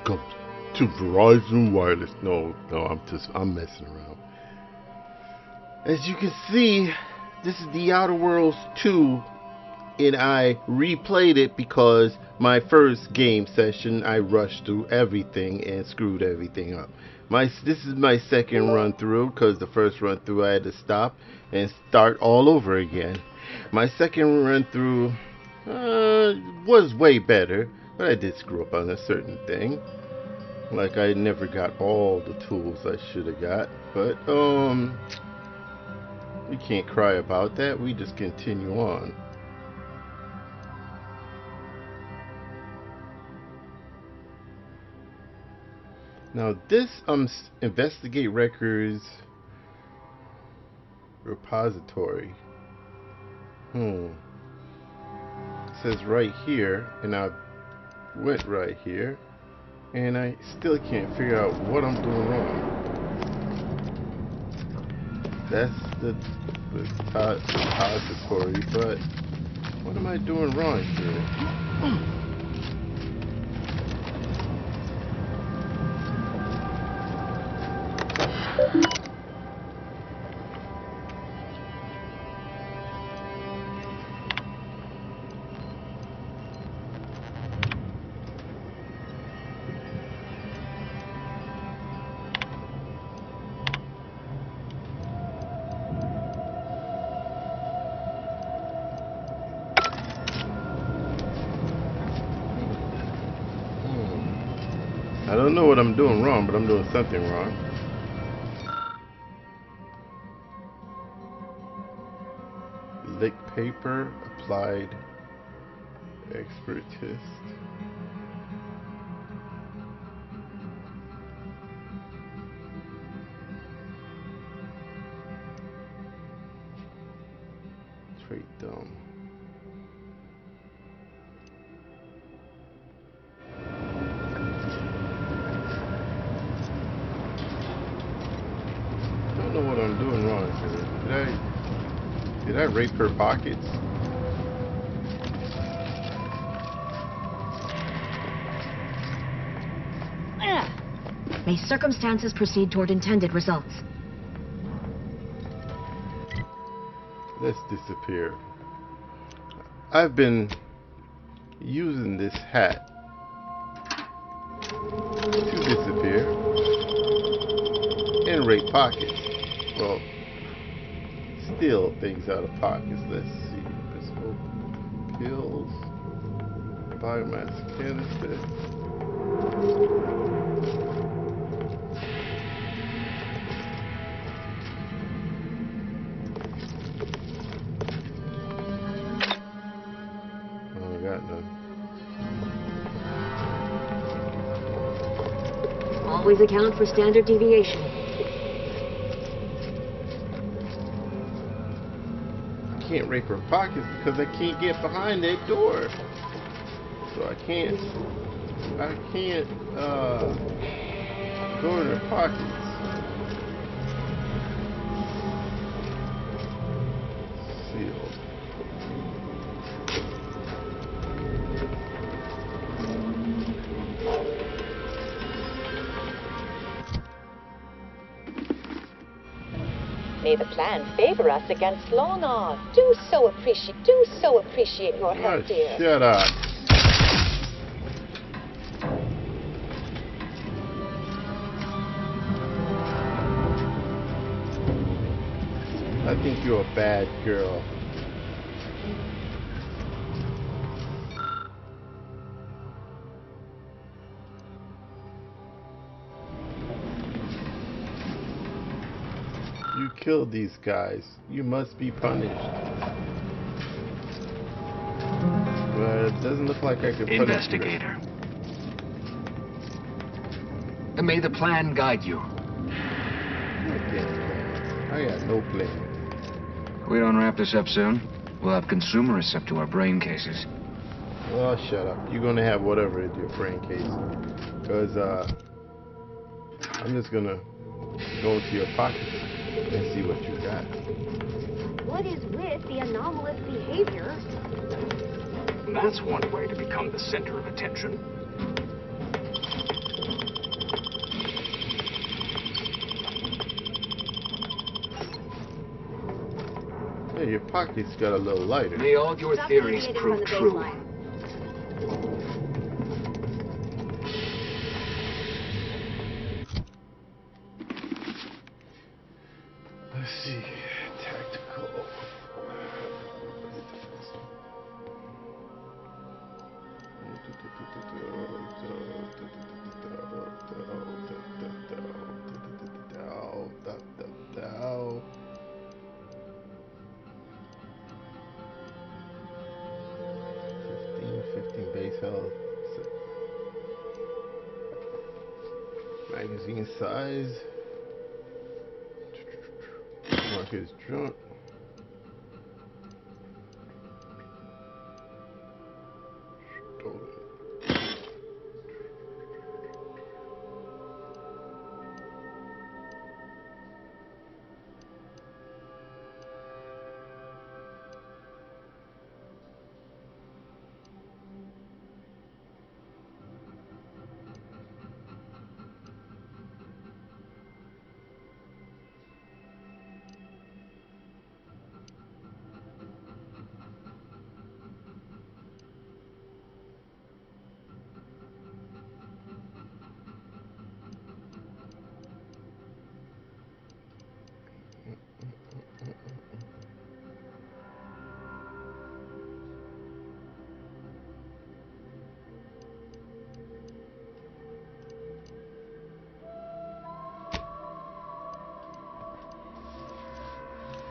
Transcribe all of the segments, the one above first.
Welcome to Verizon Wireless. No, I'm messing around. As you can see, this is The Outer Worlds 2, and I replayed it because my first game session I rushed through everything and screwed everything up. This is my second run through because the first run through I had to stop and start all over again. My second run through was way better, but I did screw up on a certain thing. Like I never got all the tools I should have got, but we can't cry about that. We just continue on. Now this investigate records repository. It says right here, and I went right here, and I still can't figure out what I'm doing wrong. That's the repository, but what am I doing wrong here? I don't know what I'm doing wrong, but I'm doing something wrong. Lick paper, applied expertist. Trait dumb. I don't know what I'm doing wrong here. Did I rape her pockets? May circumstances proceed toward intended results. Let's disappear. I've been using this hat to disappear and rape pockets. Well, steal things out of pockets. Let's see. Pistol, pills, biomass canister. I got none. Always account for standard deviation. Can't rape her pockets because I can't get behind that door. So I can't go in her pockets. Sealed. May the plan favor us against long odds. Do so appreciate your help, dear. Shut up. I think you're a bad girl. You killed these guys. You must be punished. But it doesn't look like I can punish Investigator. And may the plan guide you. I got no plan. We don't wrap this up soon, we'll have consumerists up to our brain cases. Oh, shut up. You're gonna have whatever is your brain case. Because, I'm just gonna go into your pockets and see what you got. What is with the anomalous behavior? That's one way to become the center of attention. your pockets got a little lighter. May all your Stop theories deviating prove from the true. baseline. Let's see. Tactical. Base health. Magazine size. Mark is drunk. Stolen.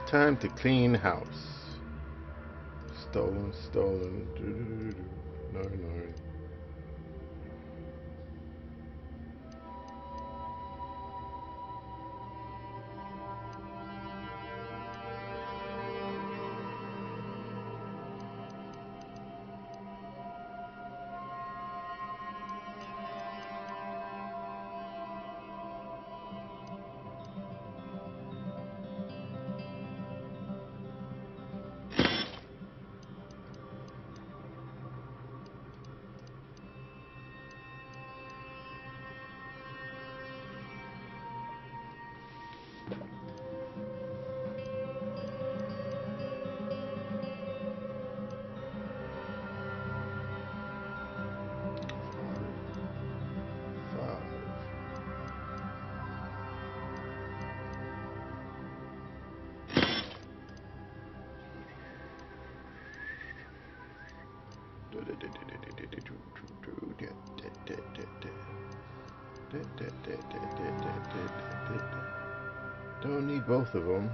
Time to clean house. Stolen, stolen. No, no. Don't need both of them.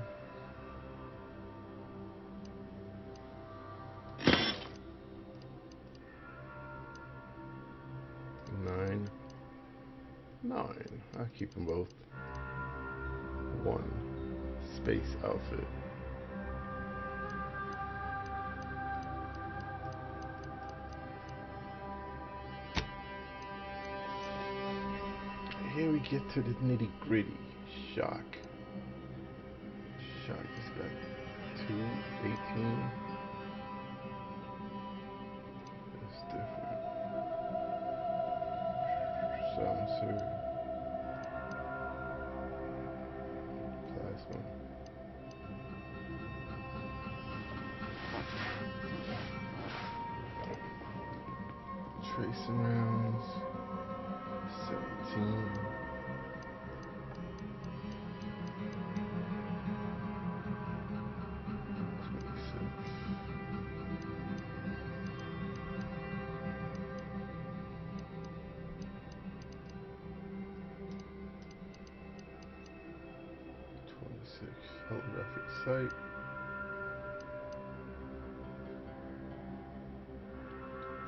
Nine. I'll keep them both. One. Space outfit. Here we get to the nitty gritty. Shock. Shock has got 218. That's different. Silencer. Plasma. Tracing rounds. 17. Holographic sight.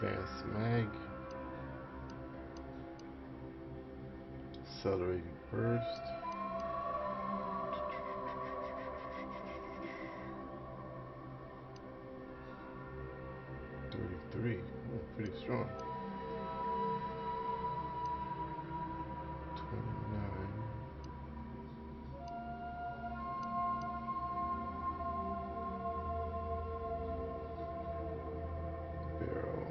Advanced mag. Accelerated burst. $33. Oh, pretty strong. 29. Barrel.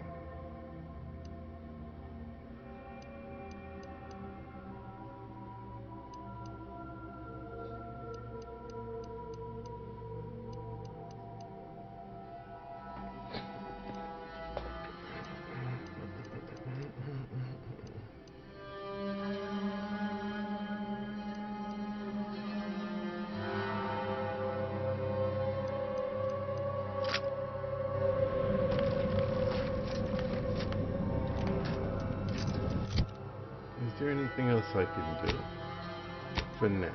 Is there anything else I can do for now?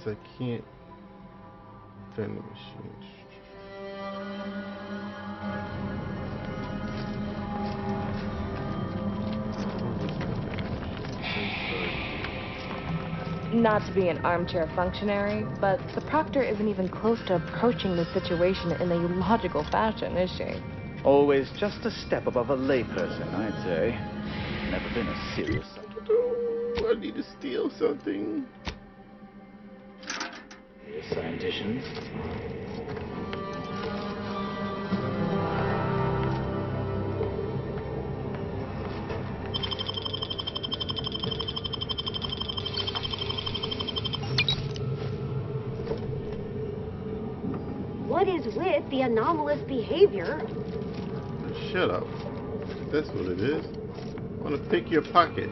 Since I can't vending machines. Not to be an armchair functionary, but the Proctor isn't even close to approaching the situation in a logical fashion, is she? Always just a step above a layperson, I'd say. Never been a serious subject. I need to steal something. Here, scienticians. What is with the anomalous behavior? Shut up. That's what it is. I want to pick your pocket.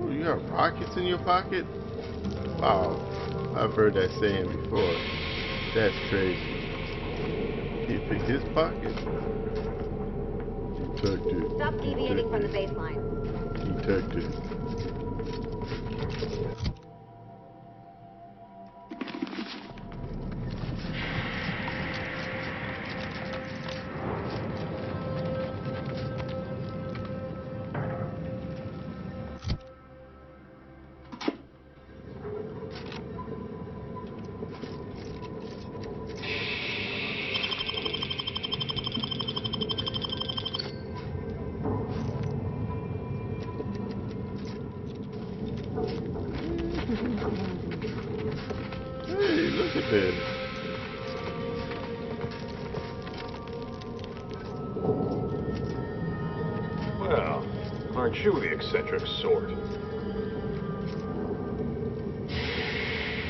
Oh, you got rockets in your pocket? Wow. I've heard that saying before. That's crazy. He picked his pocket. Detective. Stop deviating from the baseline. Detective. Hey, look at this. Well, aren't you the eccentric sort?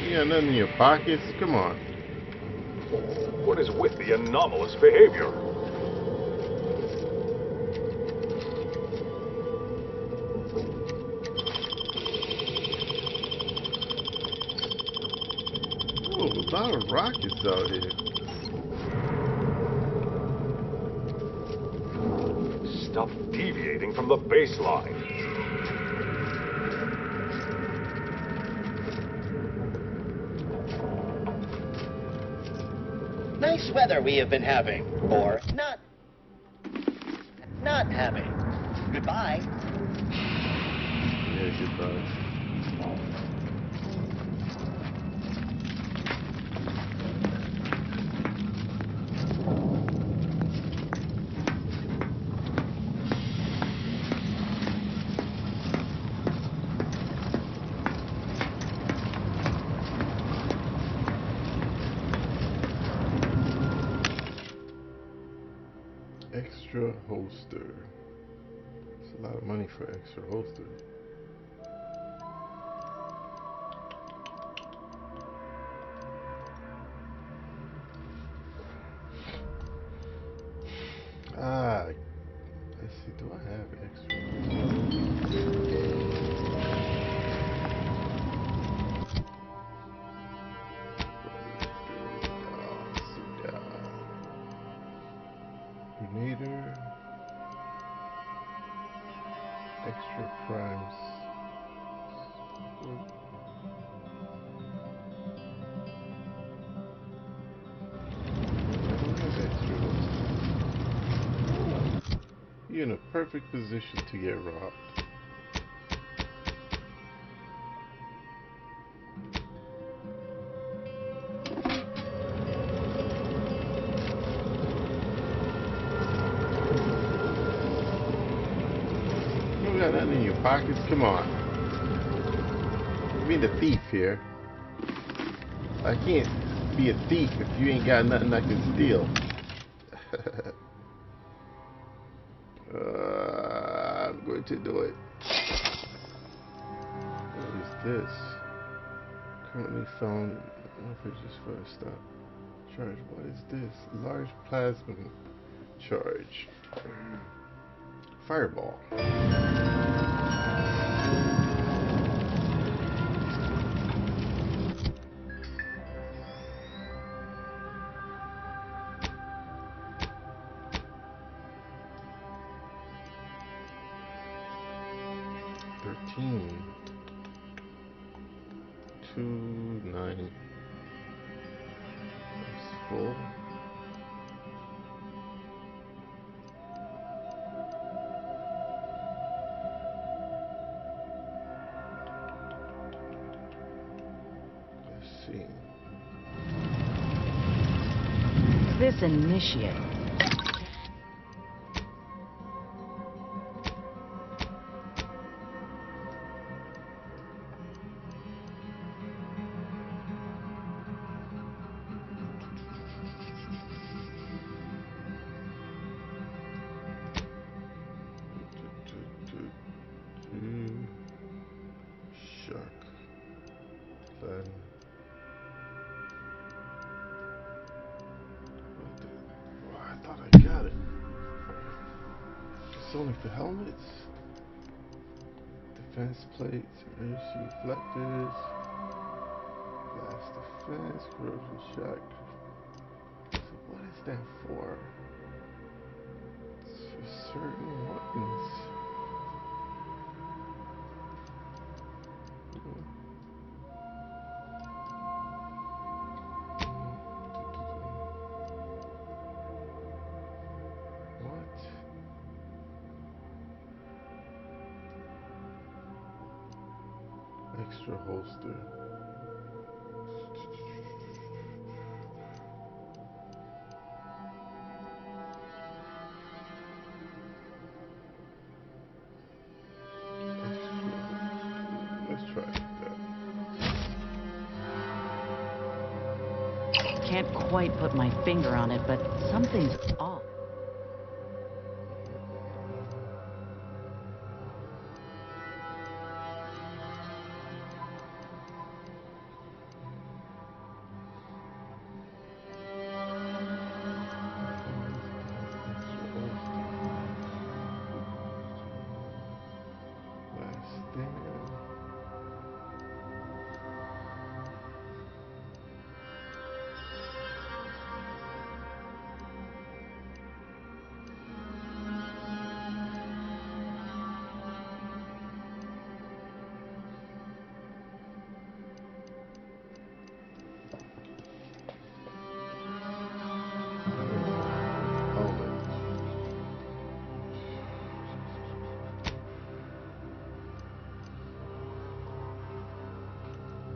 You got nothing in your pockets? Come on. What is with the anomalous behavior? Oh, a lot of rockets out here. Stop deviating from the baseline. Nice weather we have been having. Or not having. Goodbye. Yeah, goodbye. Extra holster. It's a lot of money for extra holster. Ah, let's see. Do I have extra? Grenader. Extra crimes. You're in a perfect position to get robbed. You got nothing in your pockets? Come on. You mean the thief here? I can't be a thief if you ain't got nothing I can steal. I'm going to do it. What is this? Currently found. No purchase for a stop. Charge. What is this? Large plasma charge. Fireball. 14. 2, 9. That's full. Let's see. This initiate. Shark. Then. Oh, I thought I got it. It's only for helmets. Defense plates, air reflectors, blast defense, corrosion shock. So what is that for? It's for certain weapons. Extra holster. Let's try that. Can't quite put my finger on it, but something's off.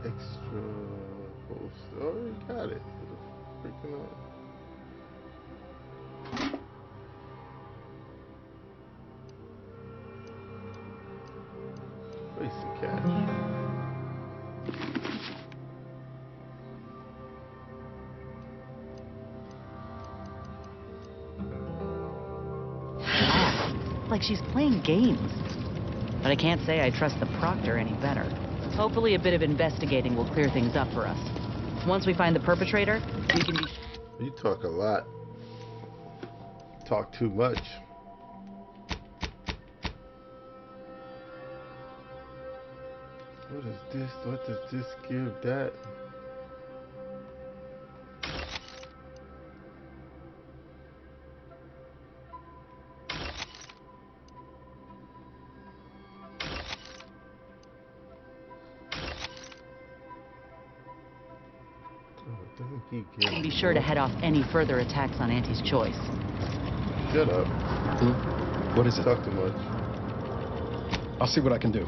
Extra holster. Oh, you got it. Freaking out. Waste of cash. Like she's playing games. But I can't say I trust the Proctor any better. Hopefully a bit of investigating will clear things up for us. Once we find the perpetrator, we can be... You talk a lot. Talk too much. What is this? What does this give that? Be sure to head off any further attacks on Auntie's choice. Shut up. What is it? Talk too much. I'll see what I can do.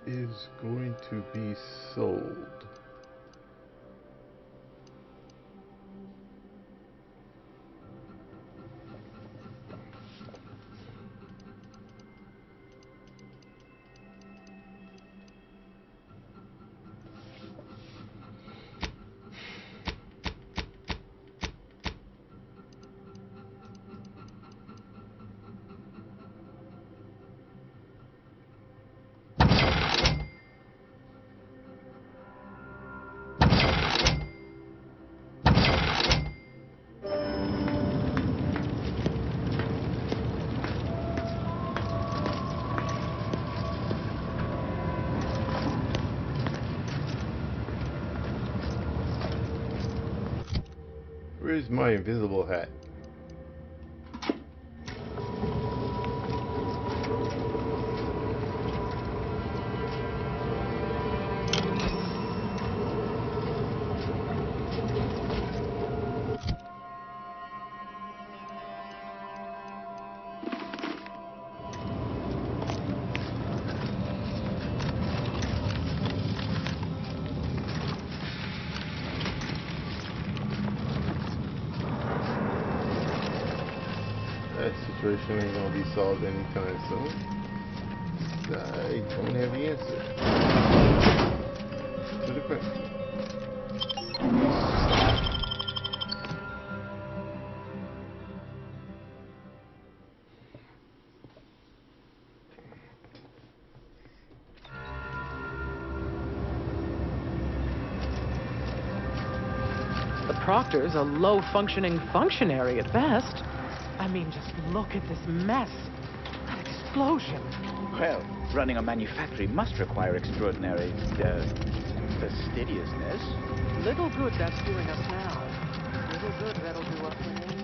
Is going to be sold. Where's my invisible hat? That situation ain't gonna be solved anytime soon. I don't have the answer to the question. The Proctor's a low-functioning functionary at best. I mean, just look at this mess. That explosion. Well, running a manufactory must require extraordinary, fastidiousness. Little good that's doing us now. Little good that'll do us in any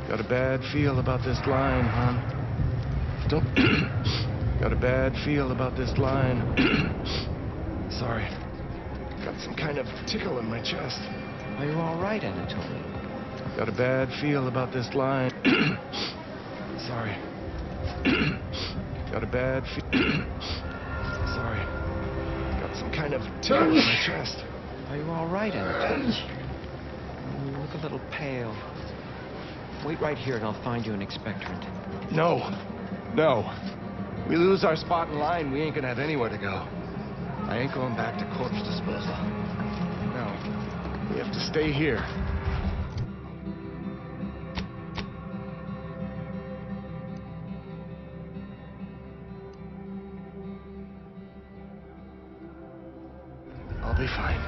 Got a bad feel about this line, hon. Don't... Got a bad feel about this line. Sorry. Got some kind of tickle in my chest. Are you all right, Anatoly? Got a bad feel about this line. Sorry. Got a bad feel... Sorry. Got some kind of tickle in my chest. Are you all right, Anatoly? You look a little pale. Wait right here and I'll find you an expectorant. No. No. We lose our spot in line, we ain't gonna have anywhere to go. I ain't going back to corpse disposal. No. We have to stay here. I'll be fine.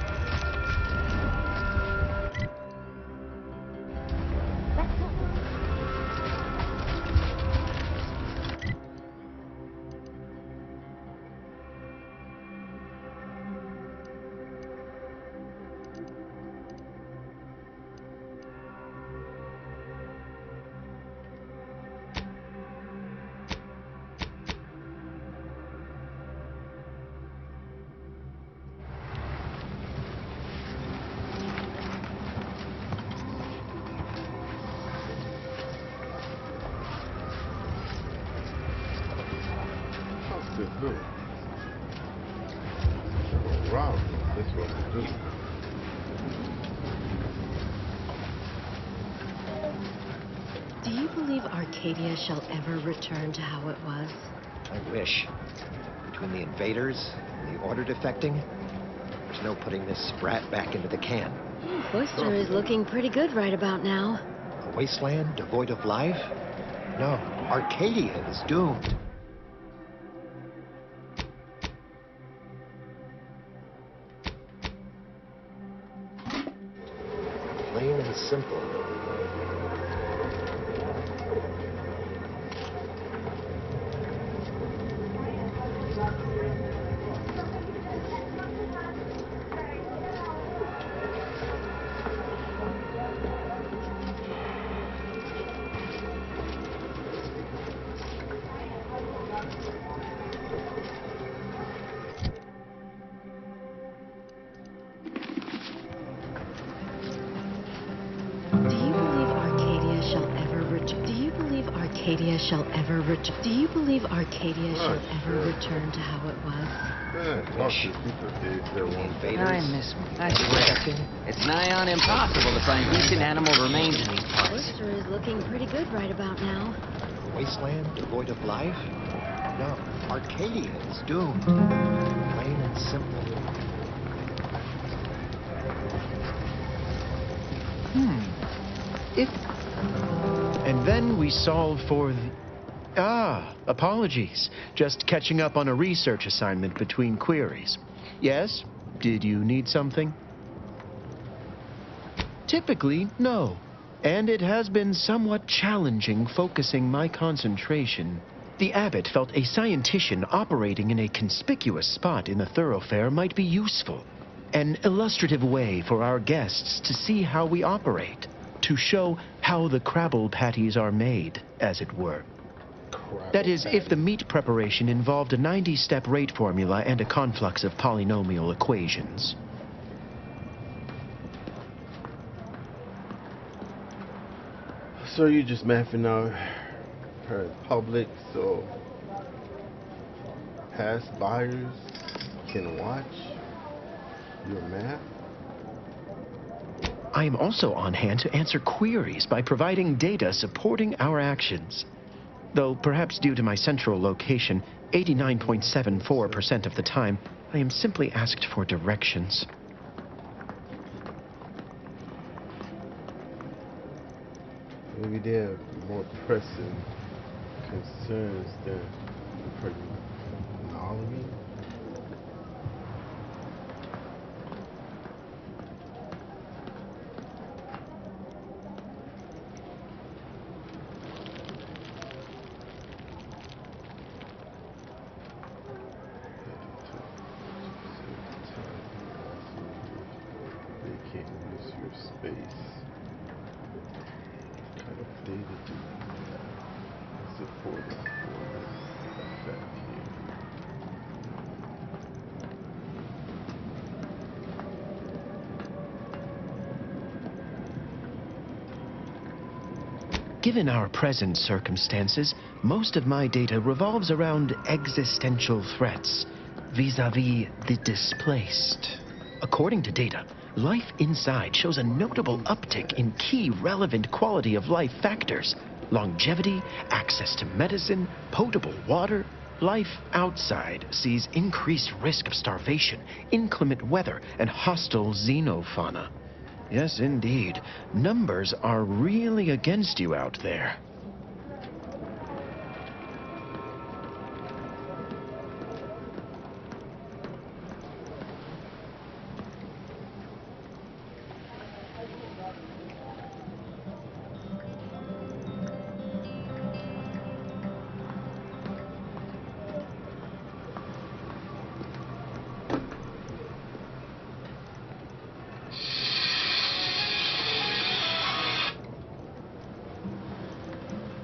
Do you believe Arcadia shall ever return to how it was? I wish. Between the invaders and the order defecting, there's no putting this sprat back into the can. Oyster is looking pretty good right about now. A wasteland devoid of life? No, Arcadia is doomed. Plain and simple. Arcadia shall ever return? Do you believe Arcadia shall ever return to how it was? I miss me. I swear. It's nigh on impossible to find decent animal remains in these parts. Oyster is looking pretty good right about now. A wasteland devoid of life? No, Arcadia is doomed. Plain and simple. And then we solve for the... apologies. Just catching up on a research assignment between queries. Yes? Did you need something? Typically, no. And it has been somewhat challenging focusing my concentration. The abbot felt a scientician operating in a conspicuous spot in the thoroughfare might be useful. An illustrative way for our guests to see how we operate. To show how the Crabble patties are made, as it were. That is, if the meat preparation involved a 90-step rate formula and a conflux of polynomial equations. So you're just mapping out her public so past buyers can watch your map? I am also on hand to answer queries by providing data supporting our actions. Though perhaps due to my central location, 89.74% of the time, I am simply asked for directions. Maybe they have more pressing concerns than technology. Given our present circumstances, most of my data revolves around existential threats, vis-a-vis the displaced. According to data, life inside shows a notable uptick in key relevant quality of life factors: longevity, access to medicine, potable water. Life outside sees increased risk of starvation, inclement weather, and hostile xenofauna. Yes, indeed. Numbers are really against you out there.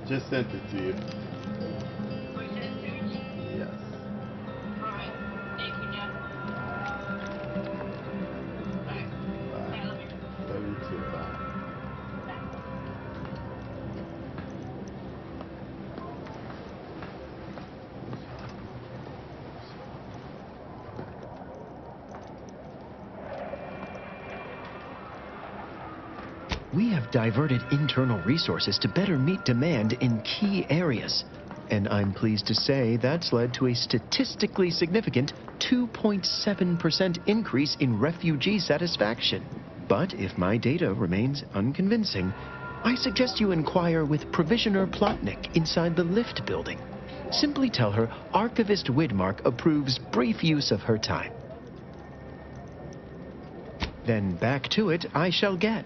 Just sent it to you. Yes. Bye. Love you too. Bye. We have diverted internal resources to better meet demand in key areas. And I'm pleased to say that's led to a statistically significant 2.7% increase in refugee satisfaction. But if my data remains unconvincing, I suggest you inquire with Provisioner Plotnik inside the lift building. Simply tell her Archivist Widmark approves brief use of her time. Then back to it I shall get.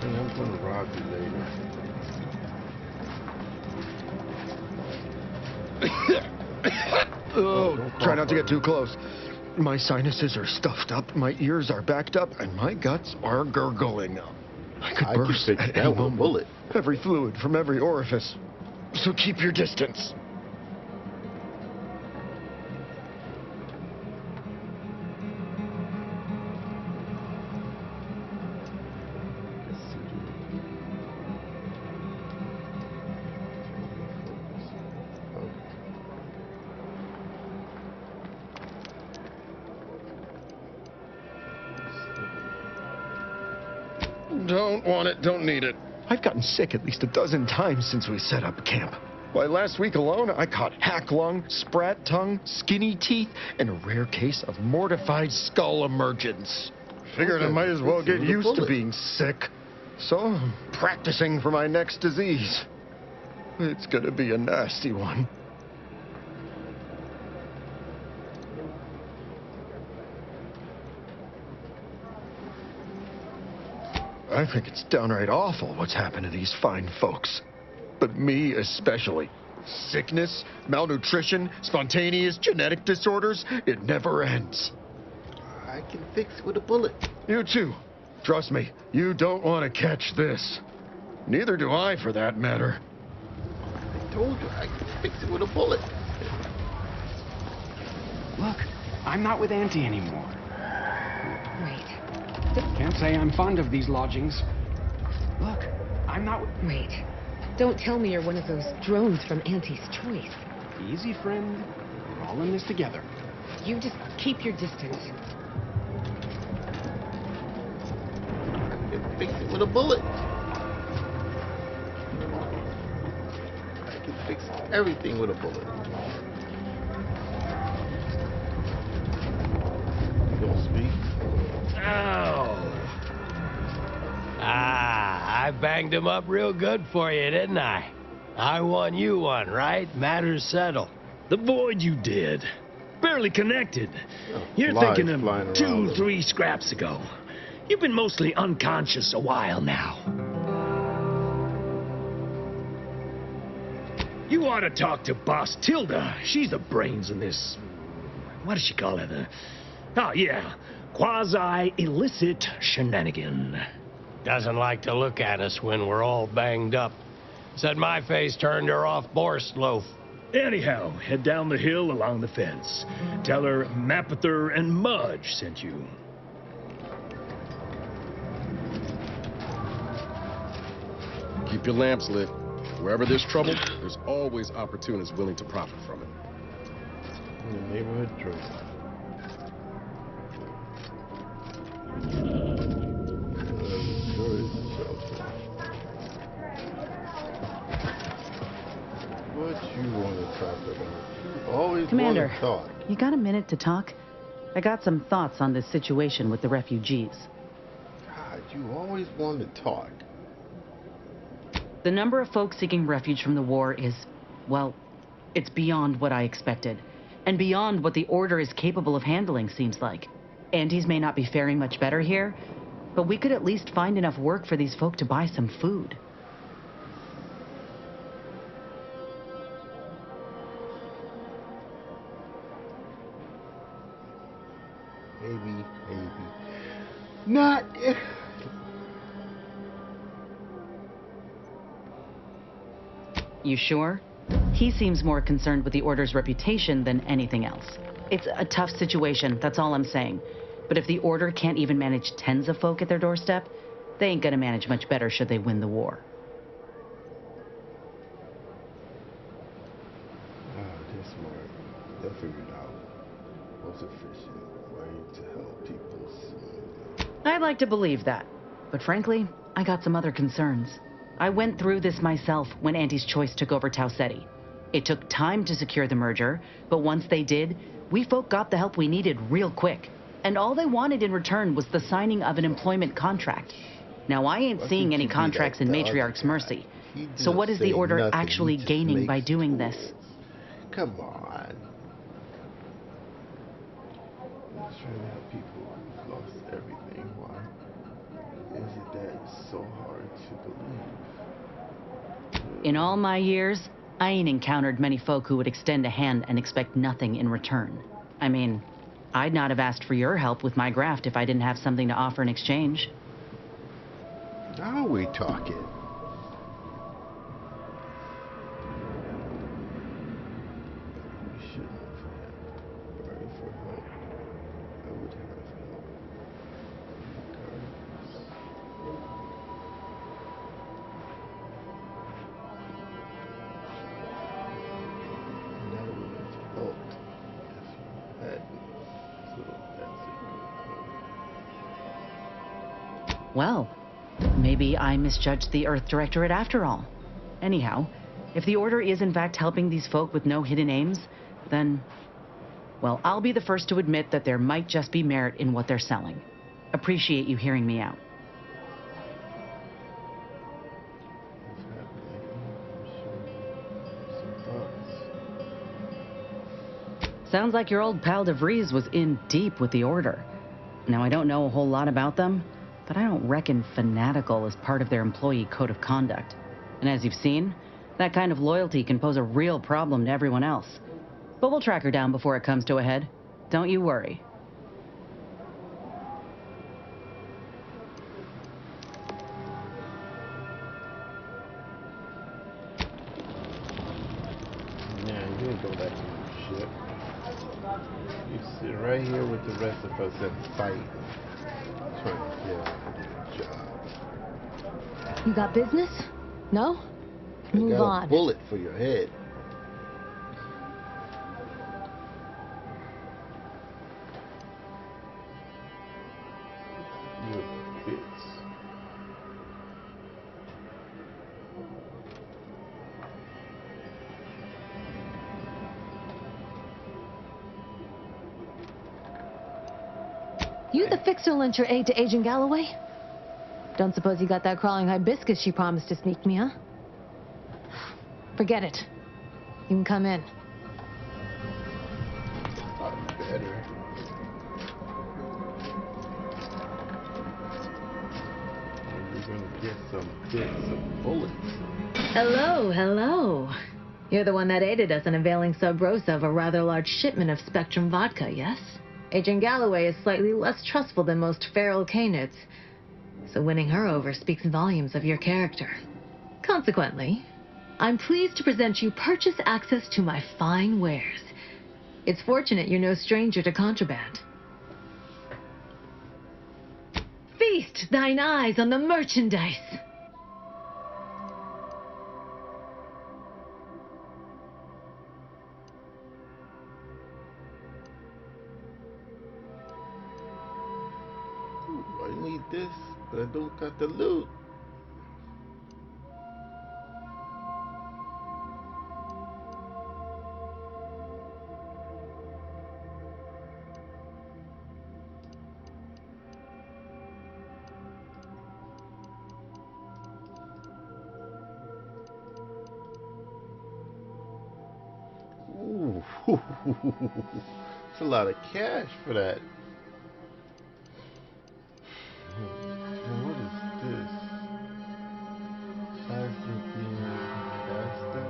I'm gonna rob you later. Oh, try not to get too close. My sinuses are stuffed up, my ears are backed up, and my guts are gurgling. I could burst at any moment. Bullet. Every fluid from every orifice. So keep your distance. Don't want it, don't need it. I've gotten sick at least a dozen times since we set up camp. Why, last week alone, I caught hack lung, sprat tongue, Skinny teeth, and a rare case of mortified skull emergence. figured I might as well get used to being sick. So I'm practicing for my next disease. It's gonna be a nasty one. I think it's downright awful what's happened to these fine folks. But me especially. Sickness, malnutrition, spontaneous genetic disorders, it never ends. I can fix it with a bullet. You too. Trust me, you don't want to catch this. Neither do I, for that matter. I told you, I can fix it with a bullet. Look, I'm not with Auntie anymore. Wait. Can't say I'm fond of these lodgings. Look, I'm not... Wait. Don't tell me you're one of those drones from Auntie's Choice. Easy, friend. We're all in this together. You just keep your distance. I can fix it with a bullet. I can fix everything with a bullet. You don't speak? Oh. I banged him up real good for you, didn't I? I won you one, right? Matters settled. The void you did. Barely connected. You're thinking of 2-3 scraps ago. You've been mostly unconscious a while now. You ought to talk to Boss Tilda. She's the brains in this... What does she call it? Oh, yeah. Quasi-illicit shenanigan. Doesn't like to look at us when we're all banged up. Said my face turned her off Borst loaf. Anyhow, head down the hill along the fence. Tell her Mapother and Mudge sent you. Keep your lamps lit. Wherever there's trouble, there's always opportunists willing to profit from it. In the neighborhood drug. What you want to talk about? You always Commander, want to talk. you got a minute to talk? I got some thoughts on this situation with the refugees. God, you always want to talk. The number of folks seeking refuge from the war is, well, it's beyond what I expected. And beyond what the Order is capable of handling, seems like. Andes may not be faring much better here, but we could at least find enough work for these folk to buy some food. Maybe. Not. You sure? He seems more concerned with the Order's reputation than anything else. It's a tough situation, that's all I'm saying. But if the Order can't even manage tens of folk at their doorstep, they ain't gonna manage much better should they win the war. They're smart. They'll figure it out. Most efficient way to help people soon. I'd like to believe that. But frankly, I got some other concerns. I went through this myself when Auntie's Choice took over Tau Ceti. It took time to secure the merger, but once they did, we folk got the help we needed real quick. And all they wanted in return was the signing of an employment contract. Now, I ain't seeing any contracts in Matriarch's mercy. So what is the Order actually gaining by doing this? Come on. I'm just trying to help people who've lost everything. Why is it that it's so hard to believe? In all my years, I ain't encountered many folk who would extend a hand and expect nothing in return. I mean, I'd not have asked for your help with my graft if I didn't have something to offer in exchange. Now we talking. We shouldn't have had Barry for help. I would have help. And that would have helped if you hadn't. So that's it. Well, Maybe I misjudged the Earth Directorate after all. Anyhow, if the Order is in fact helping these folk with no hidden aims, then, well, I'll be the first to admit that there might just be merit in what they're selling. Appreciate you hearing me out. Sounds like your old pal DeVries was in deep with the Order. Now, I don't know a whole lot about them, but I don't reckon fanatical is part of their employee code of conduct. And as you've seen, that kind of loyalty can pose a real problem to everyone else. But we'll track her down before it comes to a head. Don't you worry. Yeah, you ain't go back to your ship. You sit right here with the rest of us and fight. Trying to get out of your job. You got business? No? Move I got on. a bullet for your head. You a bitch. You the fixer lent your aid to Agent Galloway? Don't suppose you got that crawling hibiscus she promised to sneak me, huh? Forget it. You can come in. Better. You're gonna get some bits of bullets. Hello, hello. You're the one that aided us in availing Sub Rosa of a rather large shipment of Spectrum vodka, yes? Agent Galloway is slightly less trustful than most feral canids, so winning her over speaks volumes of your character. Consequently, I'm pleased to present you purchase access to my fine wares. It's fortunate you're no stranger to contraband. Feast thine eyes on the merchandise. I need this, but I don't got the loot. Ooh, it's a lot of cash for that. Now what is this? Plastic being faster?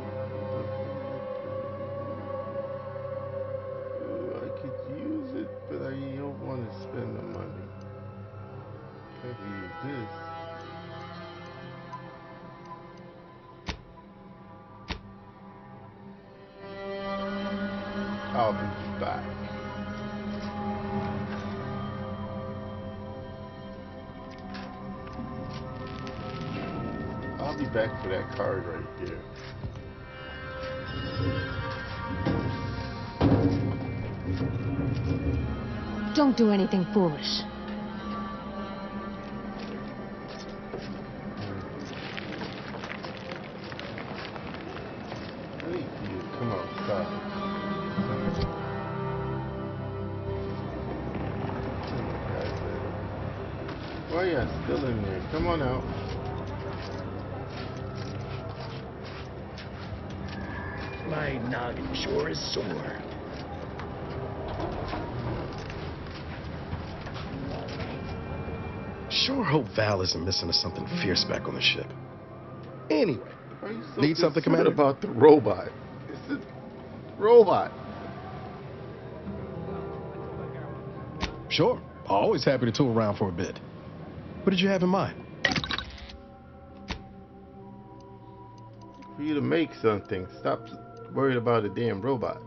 I could use it, but I don't want to spend the money. I could use this. I'll be back. I'll be back for that card right there. Don't do anything foolish. I need you to come outside. Why are you still in there? Come on out. My noggin sure is sore. Sure hope Val isn't missing to something fierce back on the ship. Anyway, Why are you so need something, concerned Commander? about the robot? It's a robot. Sure. Always happy to tool around for a bit. What did you have in mind? For you to make something, stop worried about a damn robot.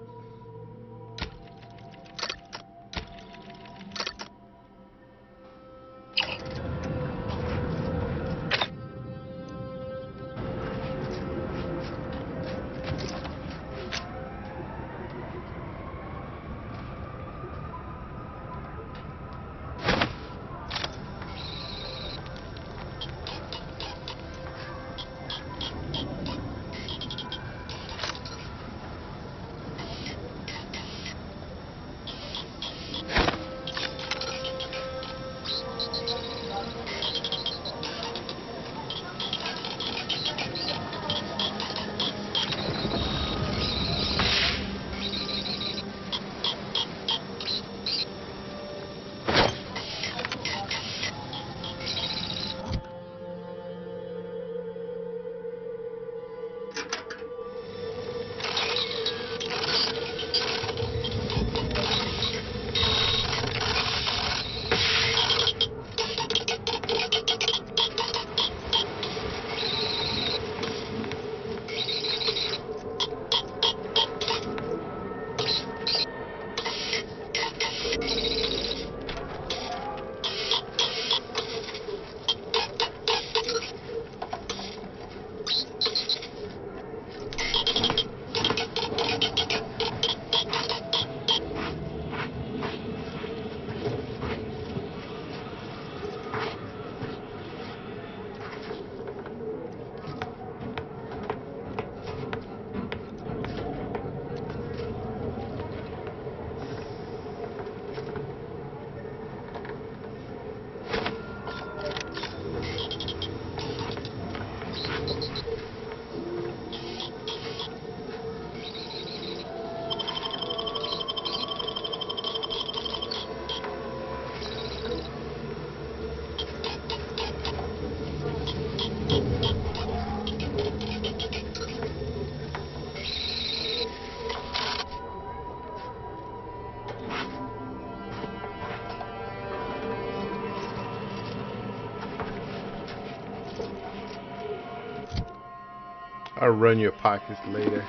I'll run your pockets later.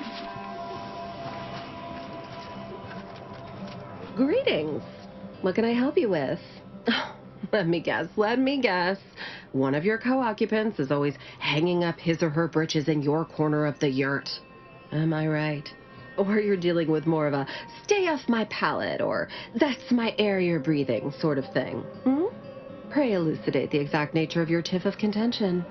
Greetings. What can I help you with? Let me guess. One of your co-occupants is always hanging up his or her britches in your corner of the yurt. Am I right? Or you're dealing with more of a stay off my palate or that's my air you're breathing sort of thing. Pray elucidate the exact nature of your tiff of contention.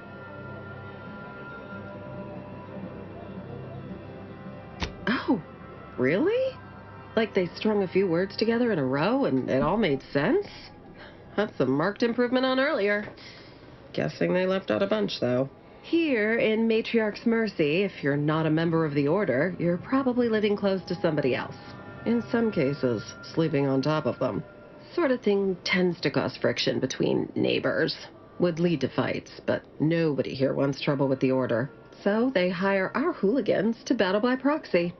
Oh, really? Like they strung a few words together in a row and it all made sense? That's a marked improvement on earlier. Guessing they left out a bunch, though. Here in Matriarch's Mercy, if you're not a member of the Order, you're probably living close to somebody else. In some cases, sleeping on top of them. Sort of thing tends to cause friction between neighbors. Would lead to fights, but nobody here wants trouble with the Order. So they hire our hooligans to battle by proxy.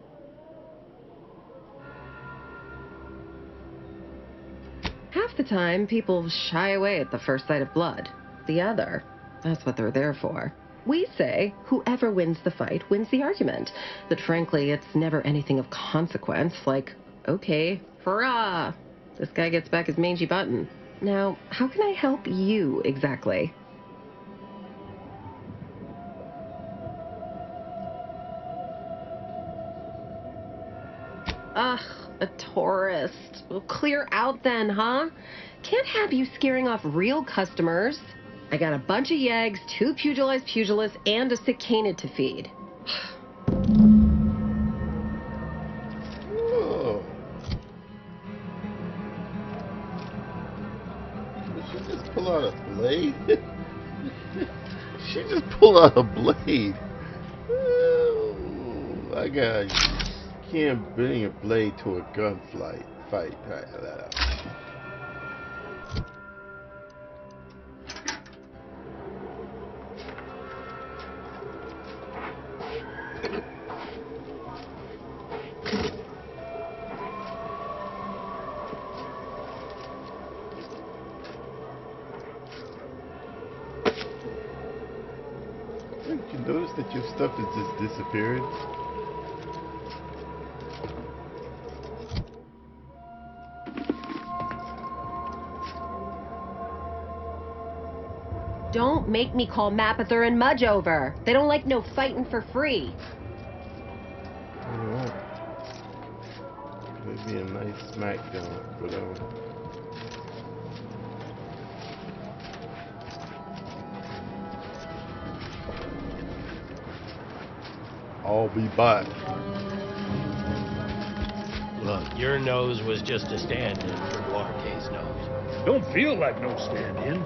Half the time, people shy away at the first sight of blood. The other, that's what they're there for. We say whoever wins the fight wins the argument. But frankly, it's never anything of consequence, like, okay, hurrah! This guy gets back his mangy button. Now, how can I help you exactly? Ugh, a tourist. Well, clear out then, huh? Can't have you scaring off real customers. I got a bunch of yeggs, 2 pugilists, and a sick canid to feed. Oh. Did she just pull out a blade? She just pulled out a blade. Oh, I can't bring a blade to a gunfight. Fight. You notice that your stuff is just disappearing? Don't make me call Mapother and Mudge over. They don't like no fighting for free. Alright. It'd be a nice smackdown for them. I'll be back. Look, your nose was just a stand-in for Duarte's nose. Don't feel like no stand-in.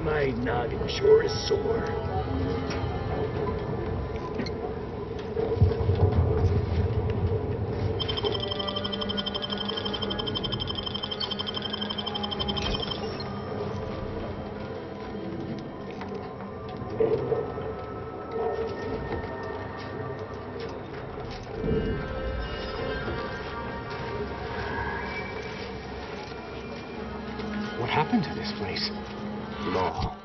My noggin sure is sore. What happened to this place? Law.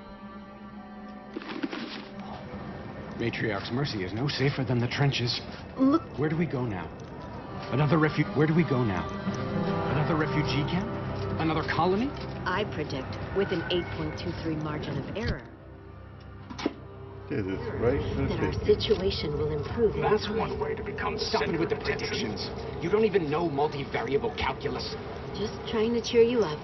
Matriarch's Mercy is no safer than the trenches. Look. Where do we go now? Where do we go now? Another refugee camp? Another colony? I predict with an 8.23 margin of error. It is right for that our situation will improve. That's one way to become Stop it with the predictions. You don't even know multivariable calculus. Just trying to cheer you up.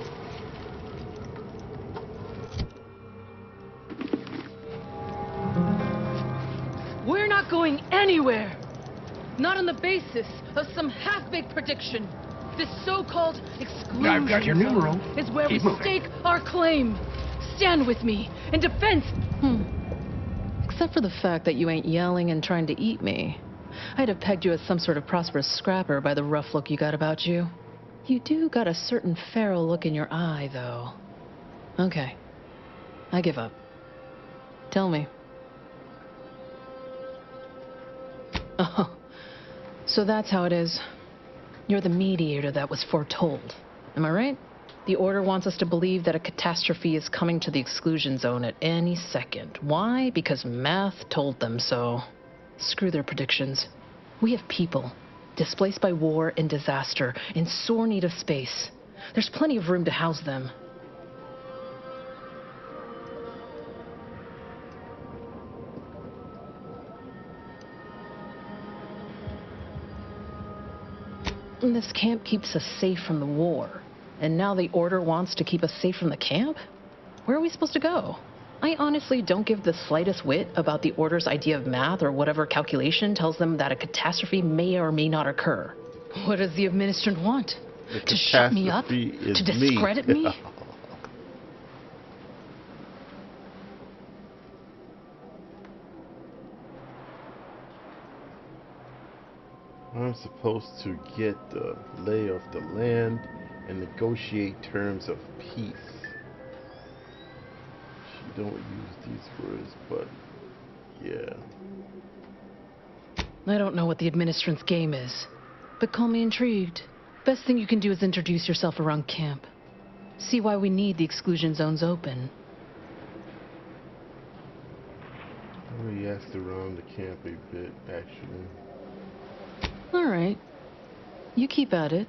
We're not going anywhere. Not on the basis of some half-baked prediction. This so-called exclusion I've got your numero. is where Keep we moving. stake our claim. Stand with me in defense. Except for the fact that you ain't yelling and trying to eat me. I'd have pegged you as some sort of prosperous scrapper by the rough look you got about you. You do got a certain feral look in your eye, though. Okay. I give up. Tell me. Oh, so that's how it is. You're the mediator that was foretold. Am I right? The Order wants us to believe that a catastrophe is coming to the exclusion zone at any second. Why? Because math told them so. Screw their predictions. We have people, displaced by war and disaster, in sore need of space. There's plenty of room to house them. And this camp keeps us safe from the war. And now the Order wants to keep us safe from the camp? Where are we supposed to go? I honestly don't give the slightest whit about the Order's idea of math or whatever calculation tells them that a catastrophe may or may not occur. What does the administrant want? To shut me up? To discredit me? I'm supposed to get the lay of the land and negotiate terms of peace. She don't use these words, but yeah. I don't know what the administrant's game is, but call me intrigued. Best thing you can do is introduce yourself around camp. See why we need the exclusion zones open. I already asked around the camp a bit, actually. All right. You keep at it.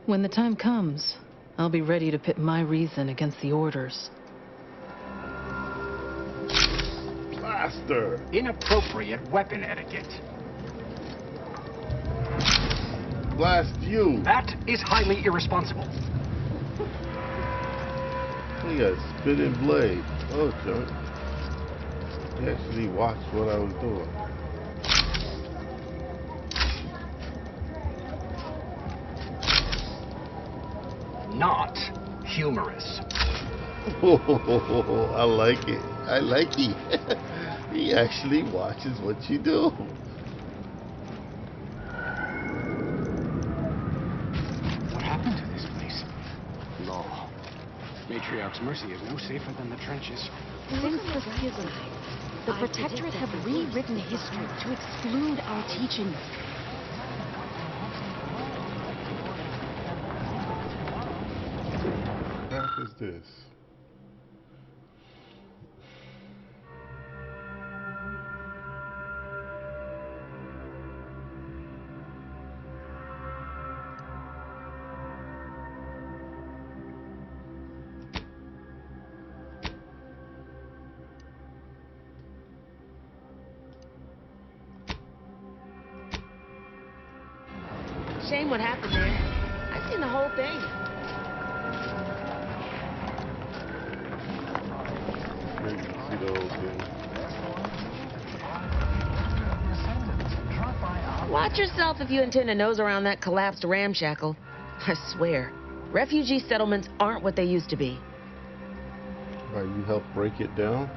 When the time comes, I'll be ready to pit my reason against the Order's. Blaster! Inappropriate weapon etiquette. Blast you! That is highly irresponsible. He got a spitting blade. Oh, John. He actually watched what I was doing. Not humorous. Oh, I like it. I like it. He actually watches what you do. What happened to this place? Law. Matriarch's Mercy is no safer than the trenches. Since the schism, the Protectorate have rewritten history to exclude our teachings. What is this? Shame what happened there. I've seen the whole thing. See the whole thing. Watch yourself if you intend to nose around that collapsed ramshackle. I swear, refugee settlements aren't what they used to be. Right, you help break it down?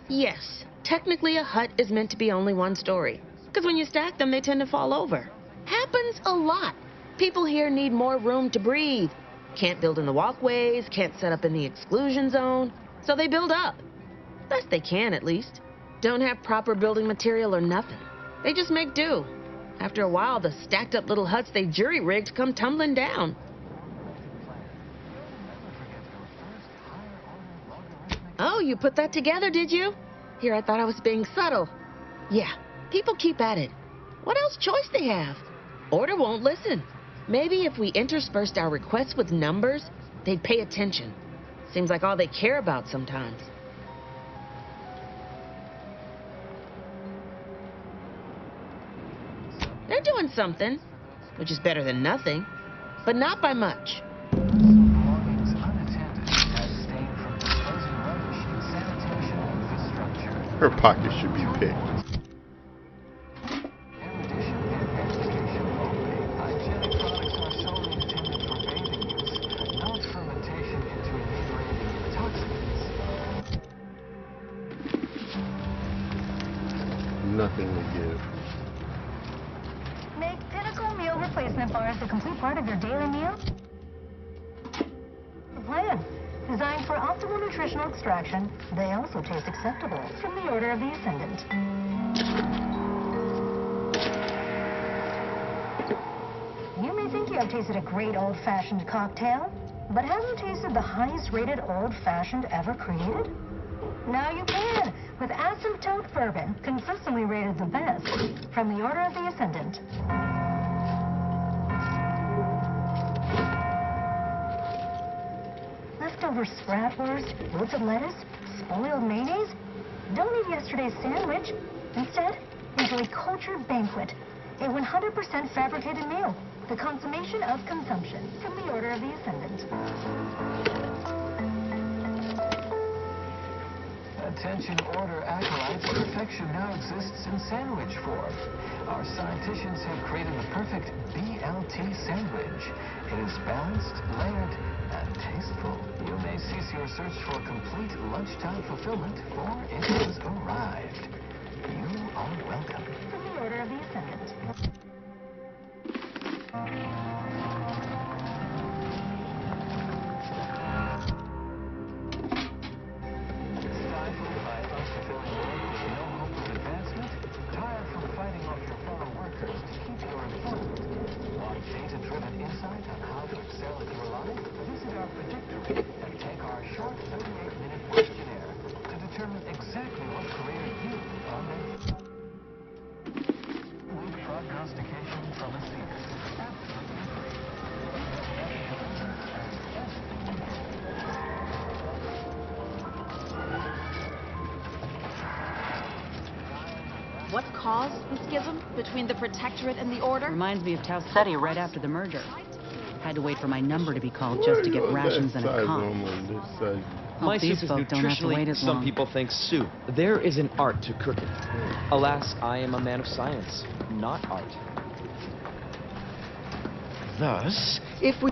Yes, technically a hut is meant to be only one story. Because when you stack them, they tend to fall over. Happens a lot. People here need more room to breathe. Can't build in the walkways, can't set up in the exclusion zone. So they build up. Best they can, at least. Don't have proper building material or nothing. They just make do. After a while, the stacked up little huts they jury-rigged come tumbling down. Oh, you put that together, did you? Here, I thought I was being subtle. Yeah, people keep at it. What else choice they have? Order won't listen. Maybe if we interspersed our requests with numbers, they'd pay attention. Seems like all they care about sometimes. They're doing something, which is better than nothing, but not by much. Her pocket should be picked. Nothing to give. Make Pinnacle meal replacement bars a complete part of your daily meal. The plan. Designed for optimal nutritional extraction, they also taste acceptable from the Order of the Ascendant. think you have tasted a great old-fashioned cocktail, but have you tasted the highest-rated old-fashioned ever created? Now you can, with Asymptote Bourbon, consistently rated the best from the Order of the Ascendant. Leftover spratwurst, wilted lettuce, spoiled mayonnaise? Don't eat yesterday's sandwich. Instead, enjoy Cultured Banquet, a 100% fabricated meal, the consummation of consumption from the Order of the Ascendant. Attention order acolytes, perfection now exists in sandwich form. Our scienticians have created the perfect BLT sandwich. It is balanced, layered, and tasteful. You may cease your search for complete lunchtime fulfillment, for it has arrived. You are welcome. From the Order of the Ascendant. Stifled by unfulfilling work with no hope of advancement? Tired from fighting off your fellow workers to keep your employment? Want data-driven insight on how to excel at your life? Visit our predictory and take our short 38-minute questionnaire to determine exactly what career you are meant for. With prognostication from a seer. Absolutely free. What caused the schism between the Protectorate and the Order? Reminds me of Tau Ceti right after the merger. Had to wait for my number to be called just to get rations and a comp. My These soup is folk don't have to wait nutritionally, as some long. people think, soup. There is an art to cooking. Alas, I am a man of science, not art. Thus, if we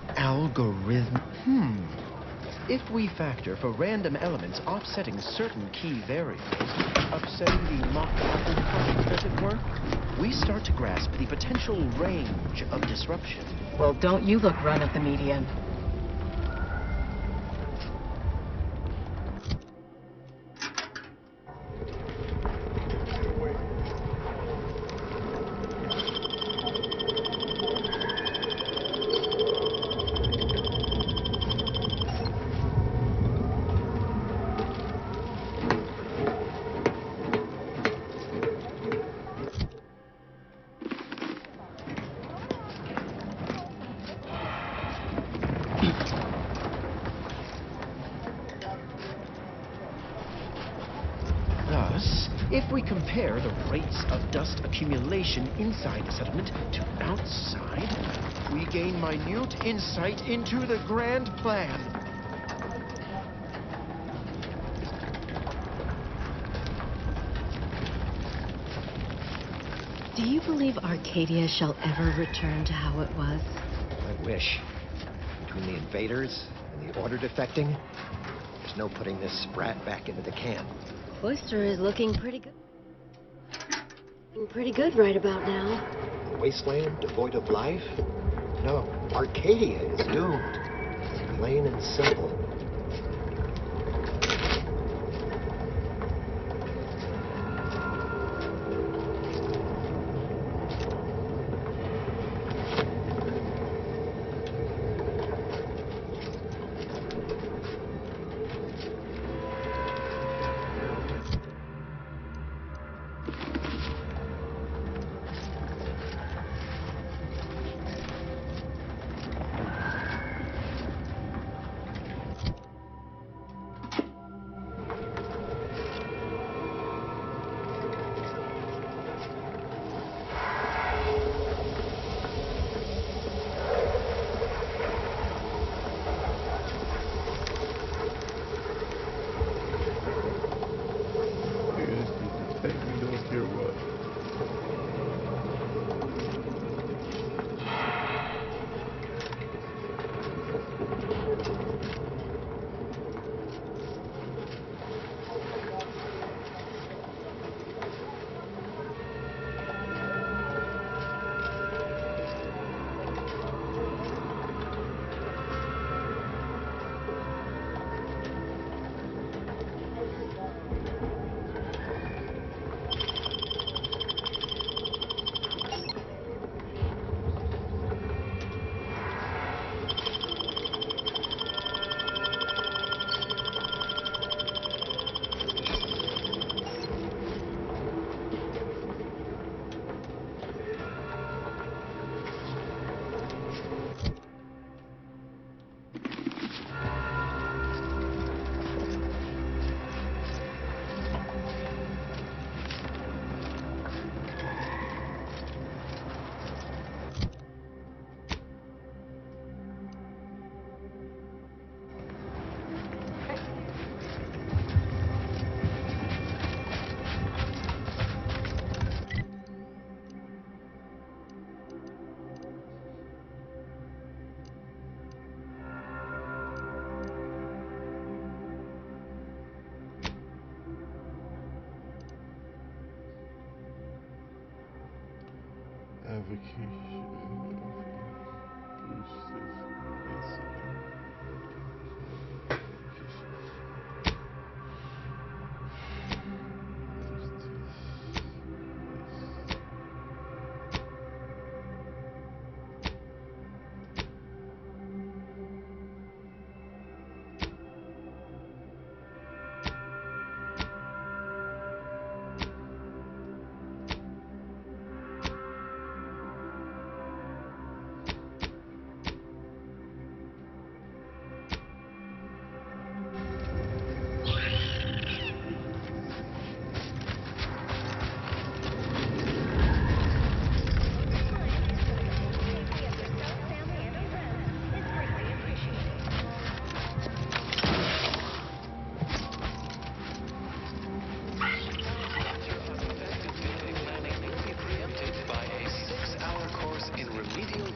if we factor for random elements offsetting certain key variables, upsetting the mock-apple cart, as it were, we start to grasp the potential range of disruption. Well, don't you look run at the median. Thus, if we compare the rates of dust accumulation inside the settlement to outside, we gain minute insight into the grand plan. Do you believe Arcadia shall ever return to how it was? I wish. Between the invaders and the Order defecting, there's no putting this sprat back into the can. Cloister is looking pretty good. Pretty good right about now. A wasteland devoid of life? No, Arcadia is doomed. Plain and simple. Avocation.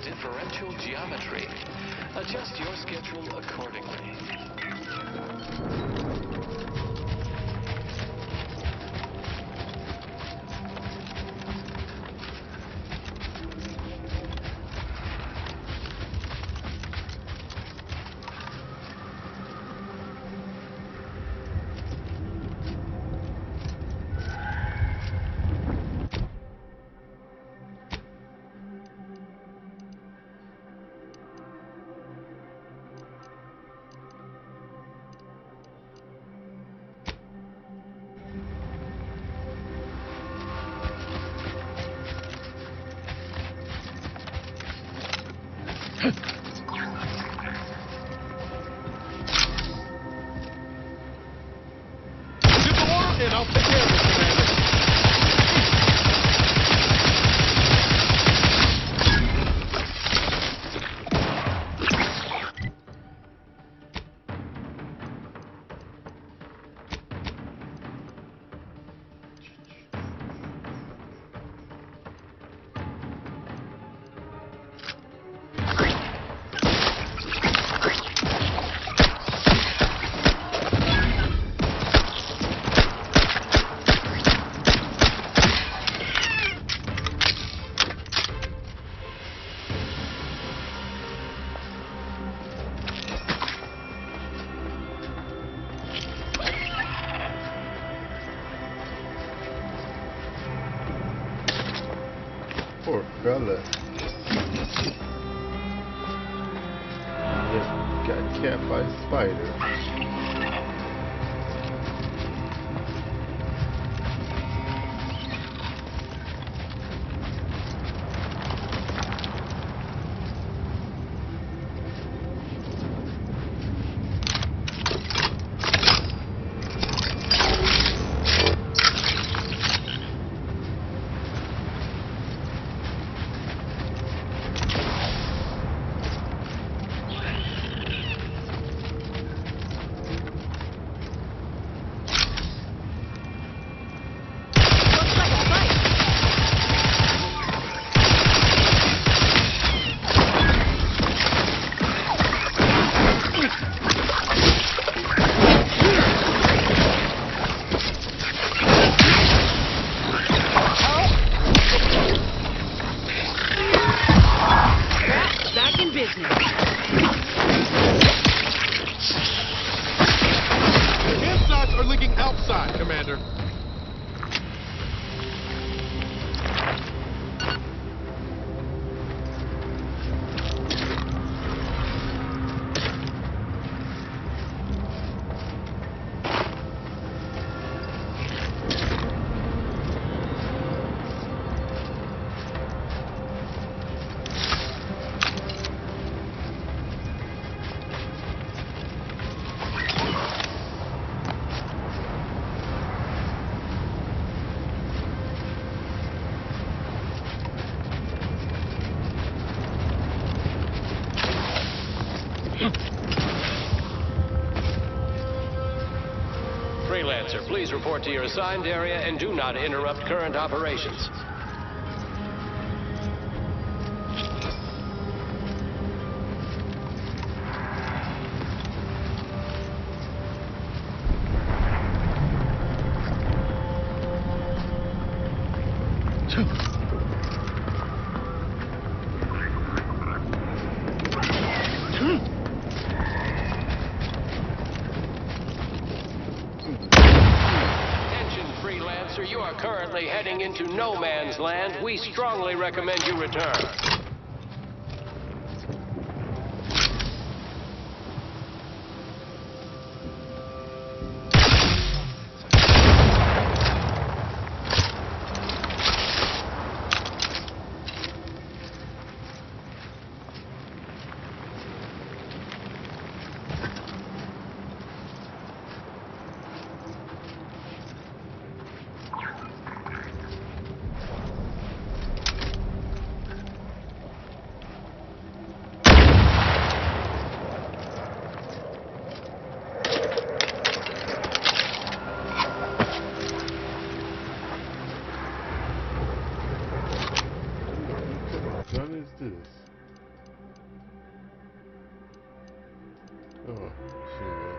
Differential geometry. Adjust your schedule accordingly. And I'll take care of it, Commander. Poor fella. Just got capped by a spider. Outside, Commander. Freelancer, please report to your assigned area and do not interrupt current operations. Officer, you are currently heading into no man's land. We strongly recommend you return. What is this? Oh, shit.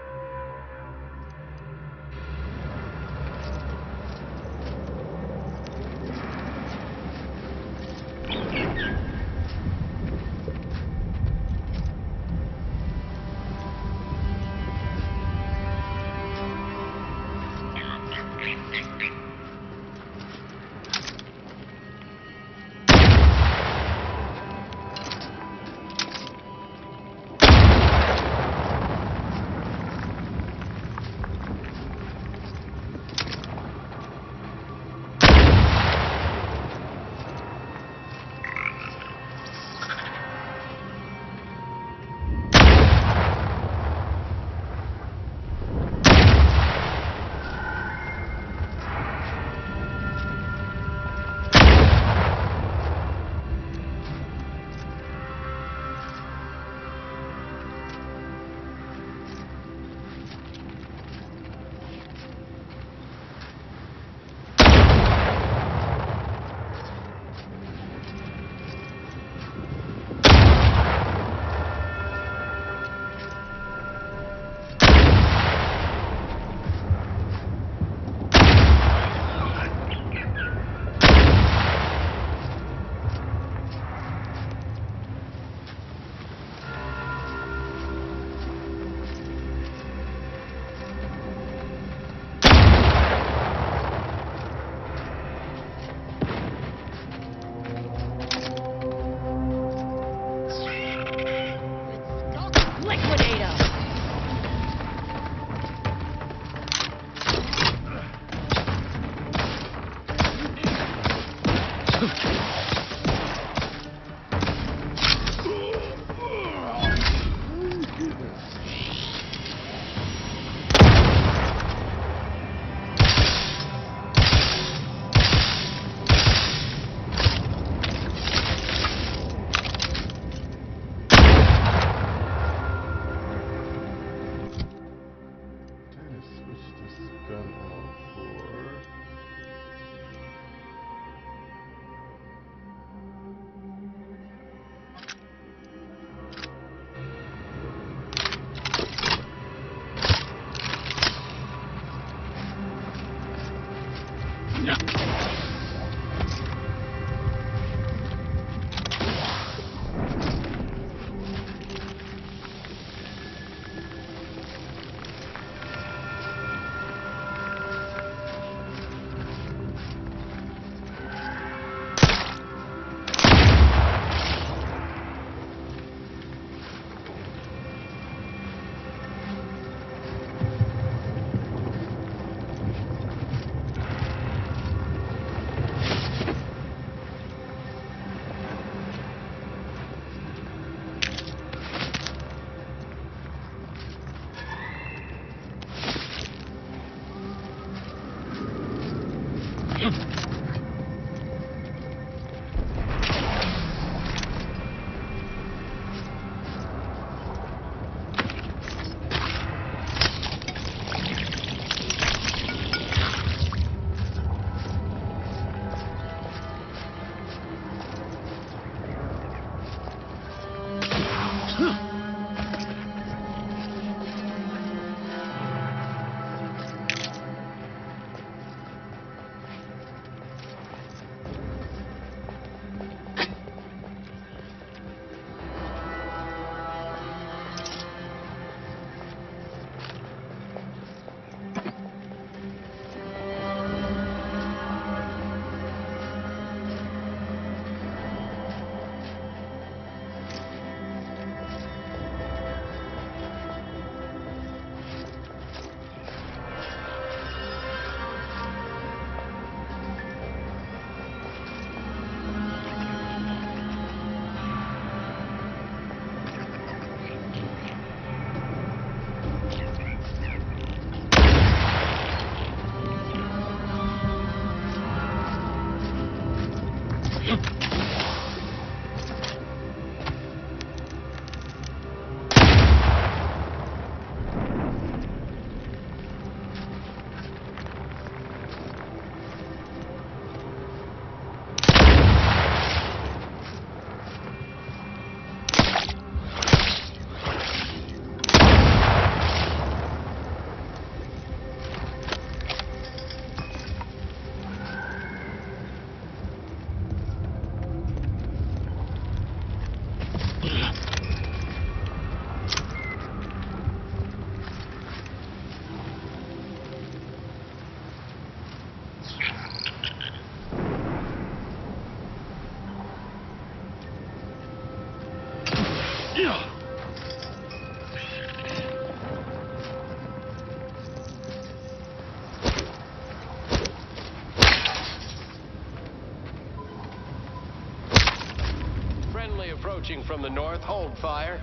approaching from the north. Hold fire.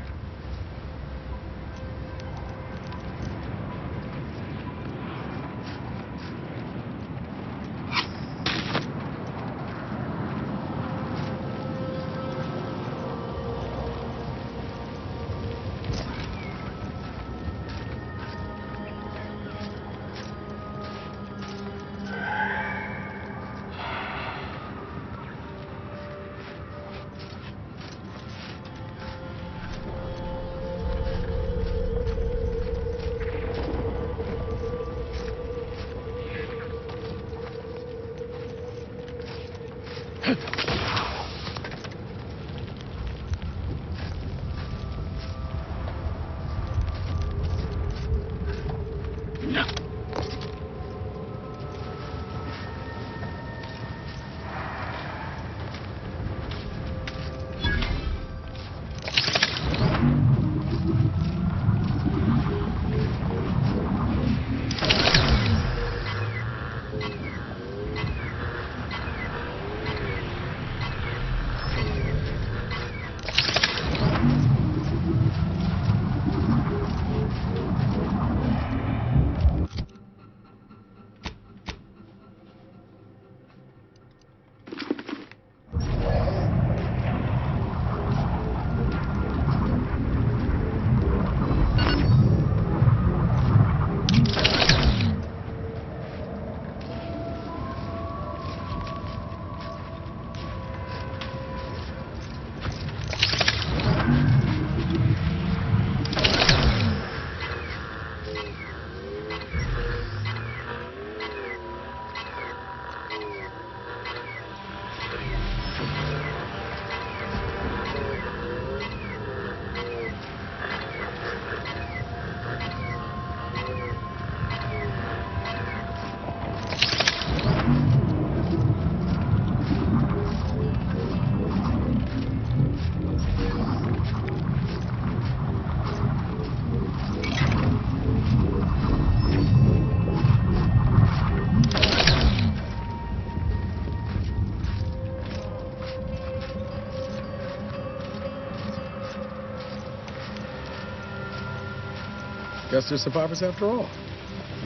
Guess they're survivors after all.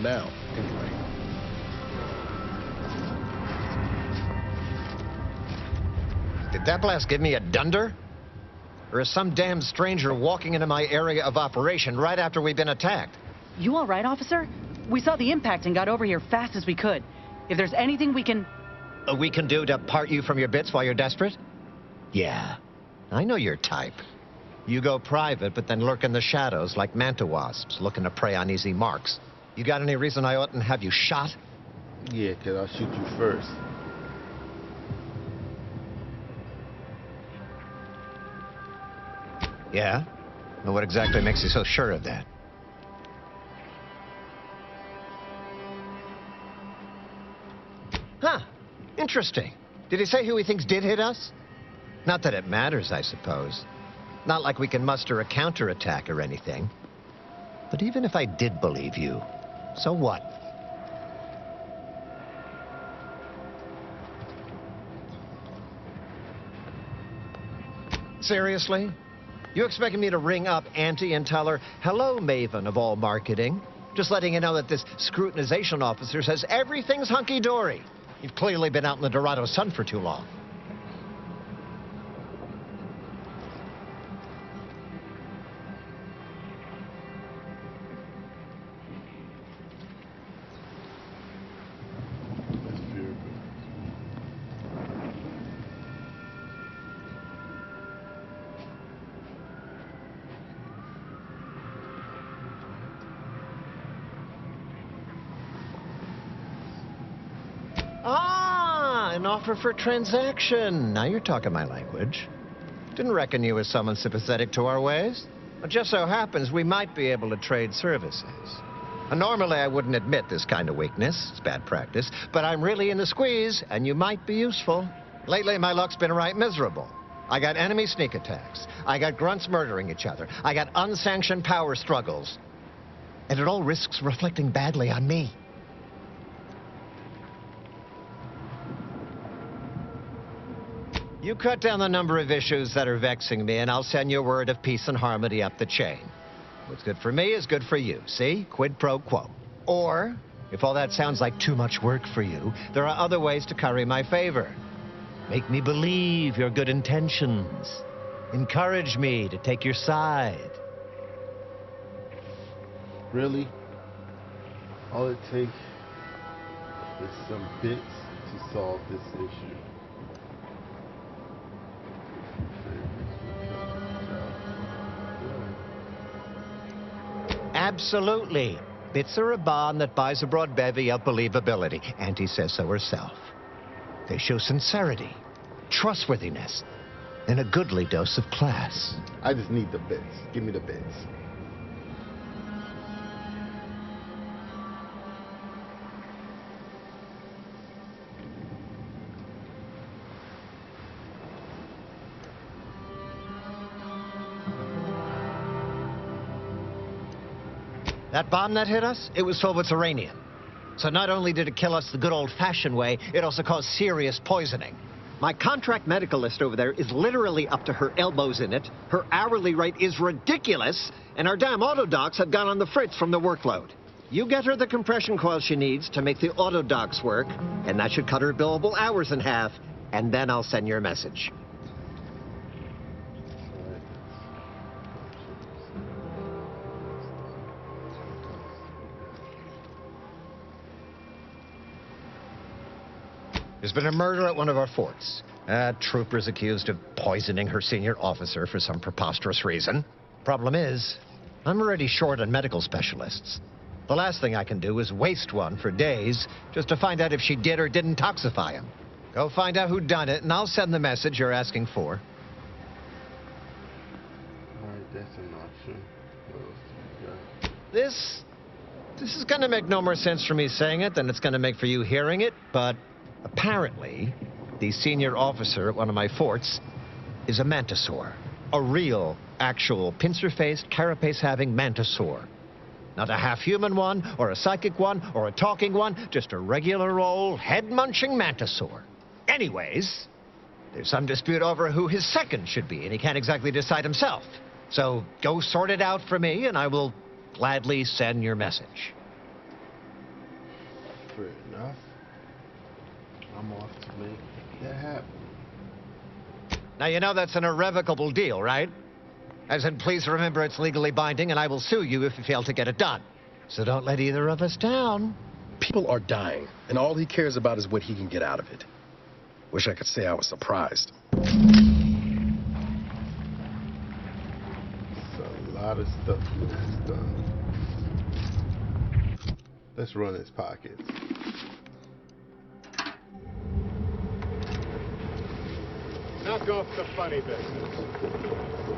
Now, anyway. Did that blast give me a dunder? Or is some damn stranger walking into my area of operation right after we've been attacked? You all right, officer? We saw the impact and got over here fast as we could. If there's anything we can... We can do to part you from your bits while you're desperate? Yeah, I know your type. You go private, but then lurk in the shadows like manta wasps, looking to prey on easy marks. You got any reason I oughtn't have you shot? Yeah, 'cause I'll shoot you first. Yeah? Well, what exactly makes you so sure of that? Huh. Interesting. Did he say who he thinks did hit us? Not that it matters, I suppose. Not like we can muster a counterattack or anything. But even if I did believe you, so what? Seriously? You expecting me to ring up Auntie and tell her, hello, Maven of all marketing? Just letting you know that this scrutinization officer says everything's hunky-dory. You've clearly been out in the Dorado sun for too long. An offer for transaction. Now you're talking my language. Didn't reckon you was someone sympathetic to our ways. It just so happens we might be able to trade services. Normally I wouldn't admit this kind of weakness. It's bad practice. But I'm really in the squeeze, and you might be useful. Lately my luck's been right miserable. I got enemy sneak attacks. I got grunts murdering each other. I got unsanctioned power struggles. And it all risks reflecting badly on me. You cut down the number of issues that are vexing me, and I'll send you word of peace and harmony up the chain. What's good for me is good for you. See? Quid pro quo. Or, if all that sounds like too much work for you, there are other ways to curry my favor. Make me believe your good intentions. Encourage me to take your side. Really? All it takes is some bits to solve this issue. Absolutely. Bits are a bond that buys a broad bevy of believability. Auntie says so herself. They show sincerity, trustworthiness, and a goodly dose of class. I just need the bits. Give me the bits. That bomb that hit us, it was filled with uranium. So not only did it kill us the good old-fashioned way, it also caused serious poisoning. My contract medicalist over there is literally up to her elbows in it. Her hourly rate is ridiculous, and our damn auto docs have gone on the fritz from the workload. You get her the compression coil she needs to make the auto docs work, and that should cut her billable hours in half, and then I'll send your a message. There's been a murder at one of our forts. A trooper's accused of poisoning her senior officer for some preposterous reason. Problem is, I'm already short on medical specialists. The last thing I can do is waste one for days just to find out if she did or didn't toxify him. Go find out who done it, and I'll send the message you're asking for. Alright, that's an option. What else do you got? This is gonna make no more sense for me saying it than it's gonna make for you hearing it, but apparently, the senior officer at one of my forts is a mantisaur. A real, actual, pincer-faced, carapace-having mantisaur. Not a half-human one, or a psychic one, or a talking one, just a regular old head-munching mantisaur. Anyways, there's some dispute over who his second should be, and he can't exactly decide himself. So go sort it out for me, and I will gladly send your message. Fair enough. I'm off to make that happen. Now, you know that's an irrevocable deal, right? As in, please remember it's legally binding, and I will sue you if you fail to get it done. So don't let either of us down. People are dying, and all he cares about is what he can get out of it. Wish I could say I was surprised. It's a lot of stuff that's done. Let's run his pockets. Knock off the funny business.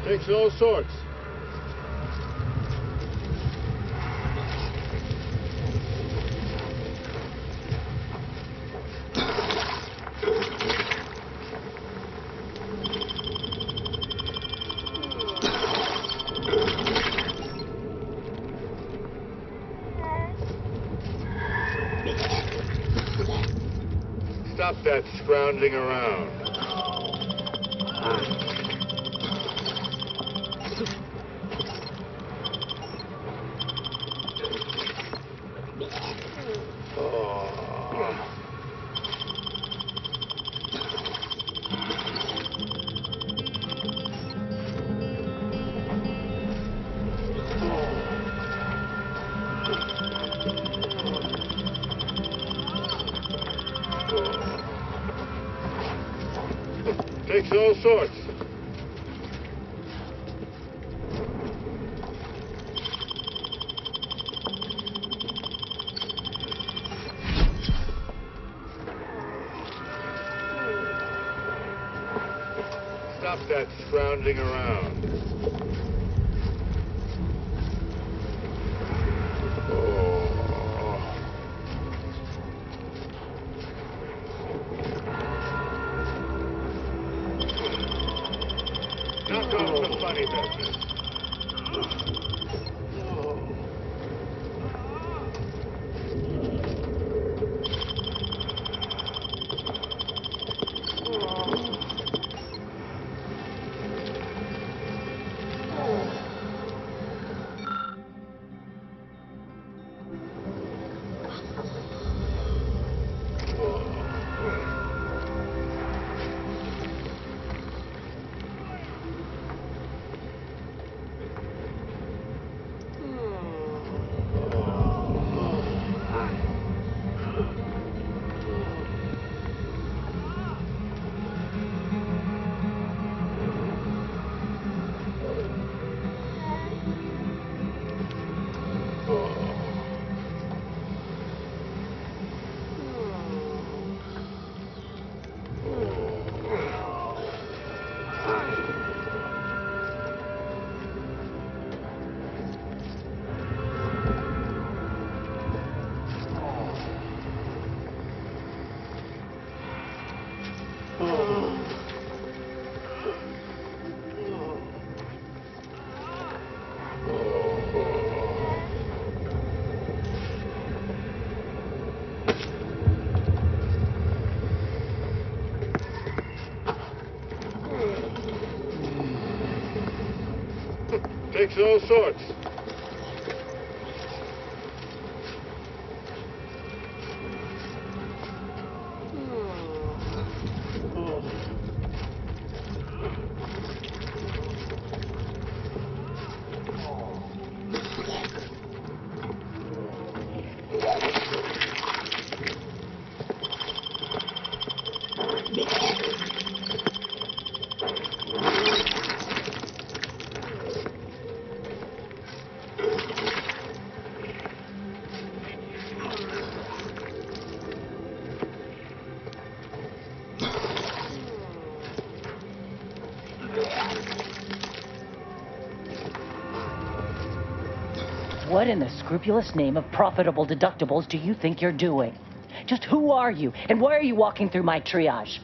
Takes all sorts. Stop that scrounging around. Takes all sorts. that scrounging around. Knock off the funny business. Takes all sorts. What in the scrupulous name of profitable deductibles do you think you're doing? Just who are you, and why are you walking through my triage?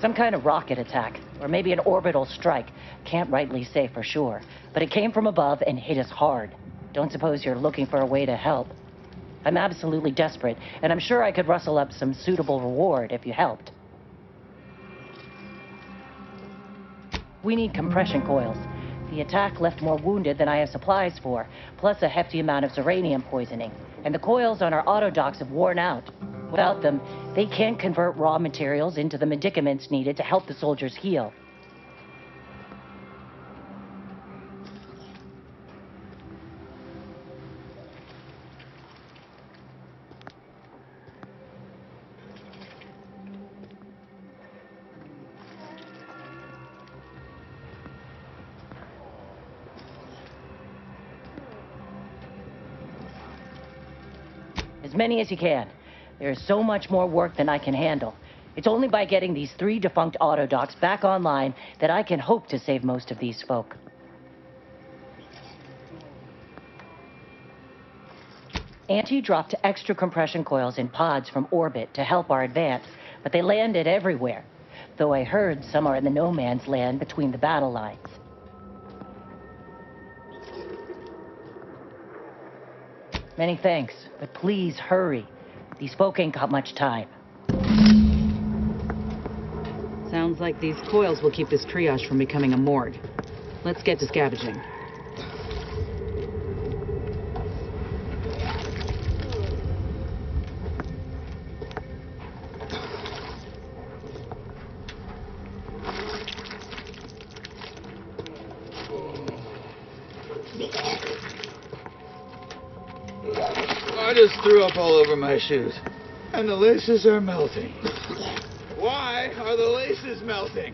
Some kind of rocket attack, or maybe an orbital strike. Can't rightly say for sure, but it came from above and hit us hard. Don't suppose you're looking for a way to help? I'm absolutely desperate, and I'm sure I could rustle up some suitable reward if you helped. We need compression coils. The attack left more wounded than I have supplies for, plus a hefty amount of uranium poisoning, and the coils on our autodocs have worn out. Without them, they can't convert raw materials into the medicaments needed to help the soldiers heal. As many as you can. There's so much more work than I can handle. It's only by getting these 3 defunct autodocs back online that I can hope to save most of these folk. Auntie dropped extra compression coils in pods from orbit to help our advance, but they landed everywhere, though I heard some are in the no man's land between the battle lines. Many thanks, but please hurry. These folk ain't got much time. Sounds like these coils will keep this triage from becoming a morgue. Let's get to scavenging. just threw up all over my shoes. And the laces are melting. Why are the laces melting?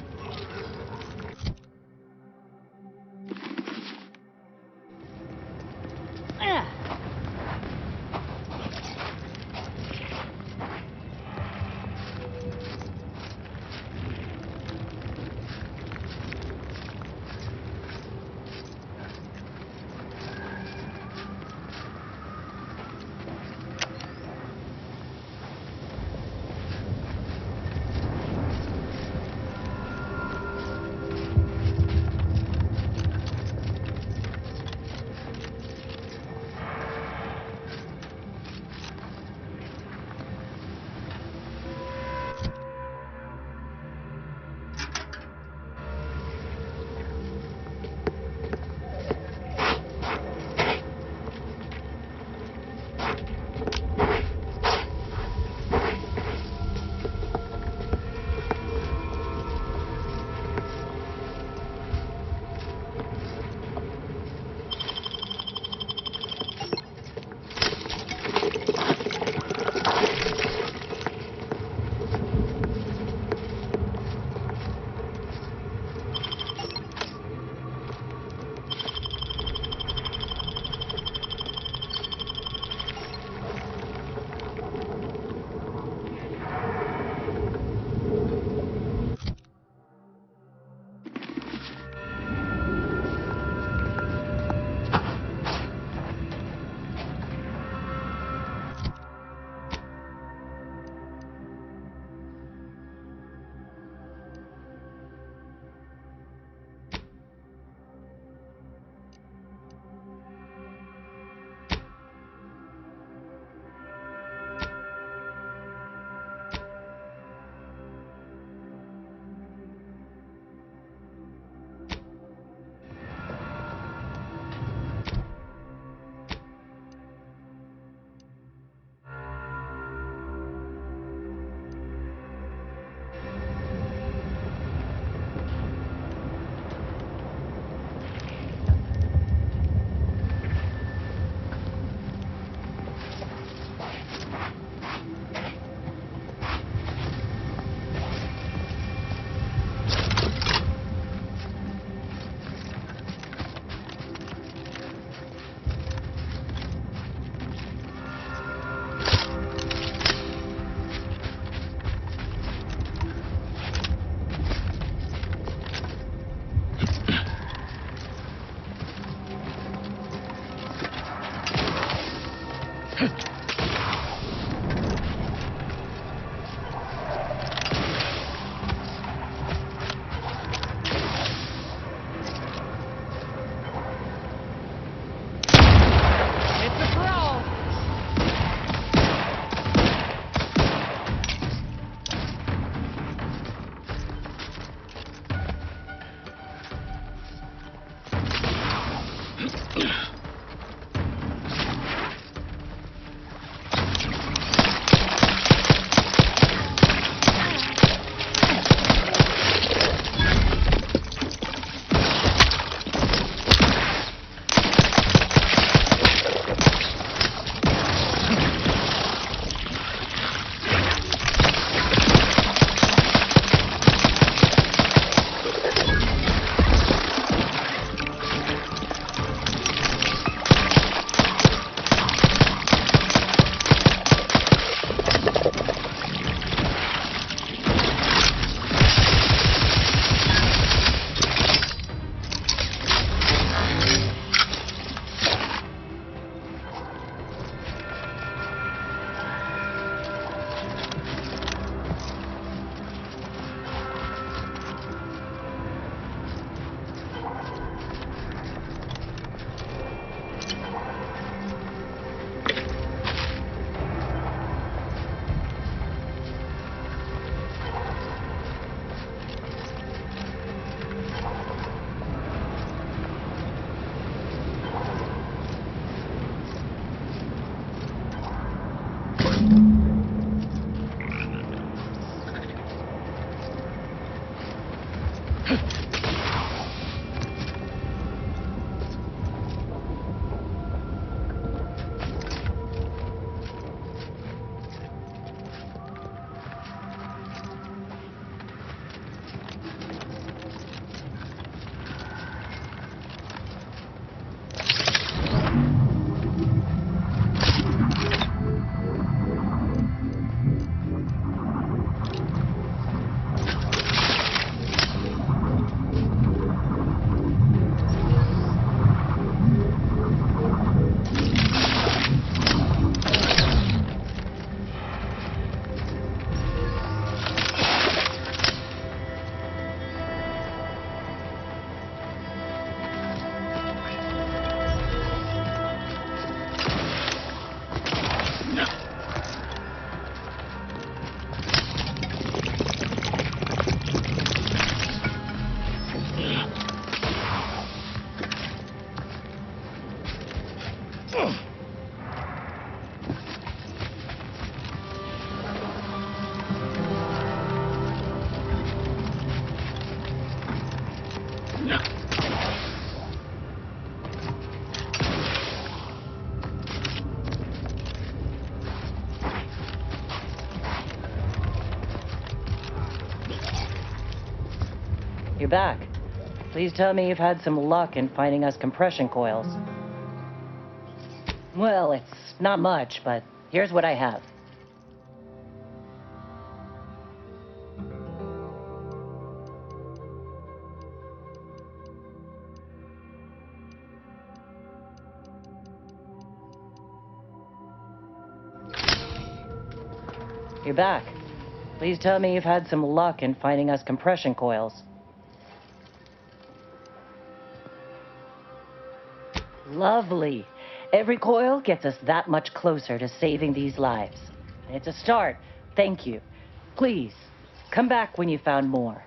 You're back. Please tell me you've had some luck in finding us compression coils. Well, it's not much, but here's what I have. You're back. Please tell me you've had some luck in finding us compression coils. Lovely. Every coil gets us that much closer to saving these lives. It's a start. Thank you. Please, come back when you found more.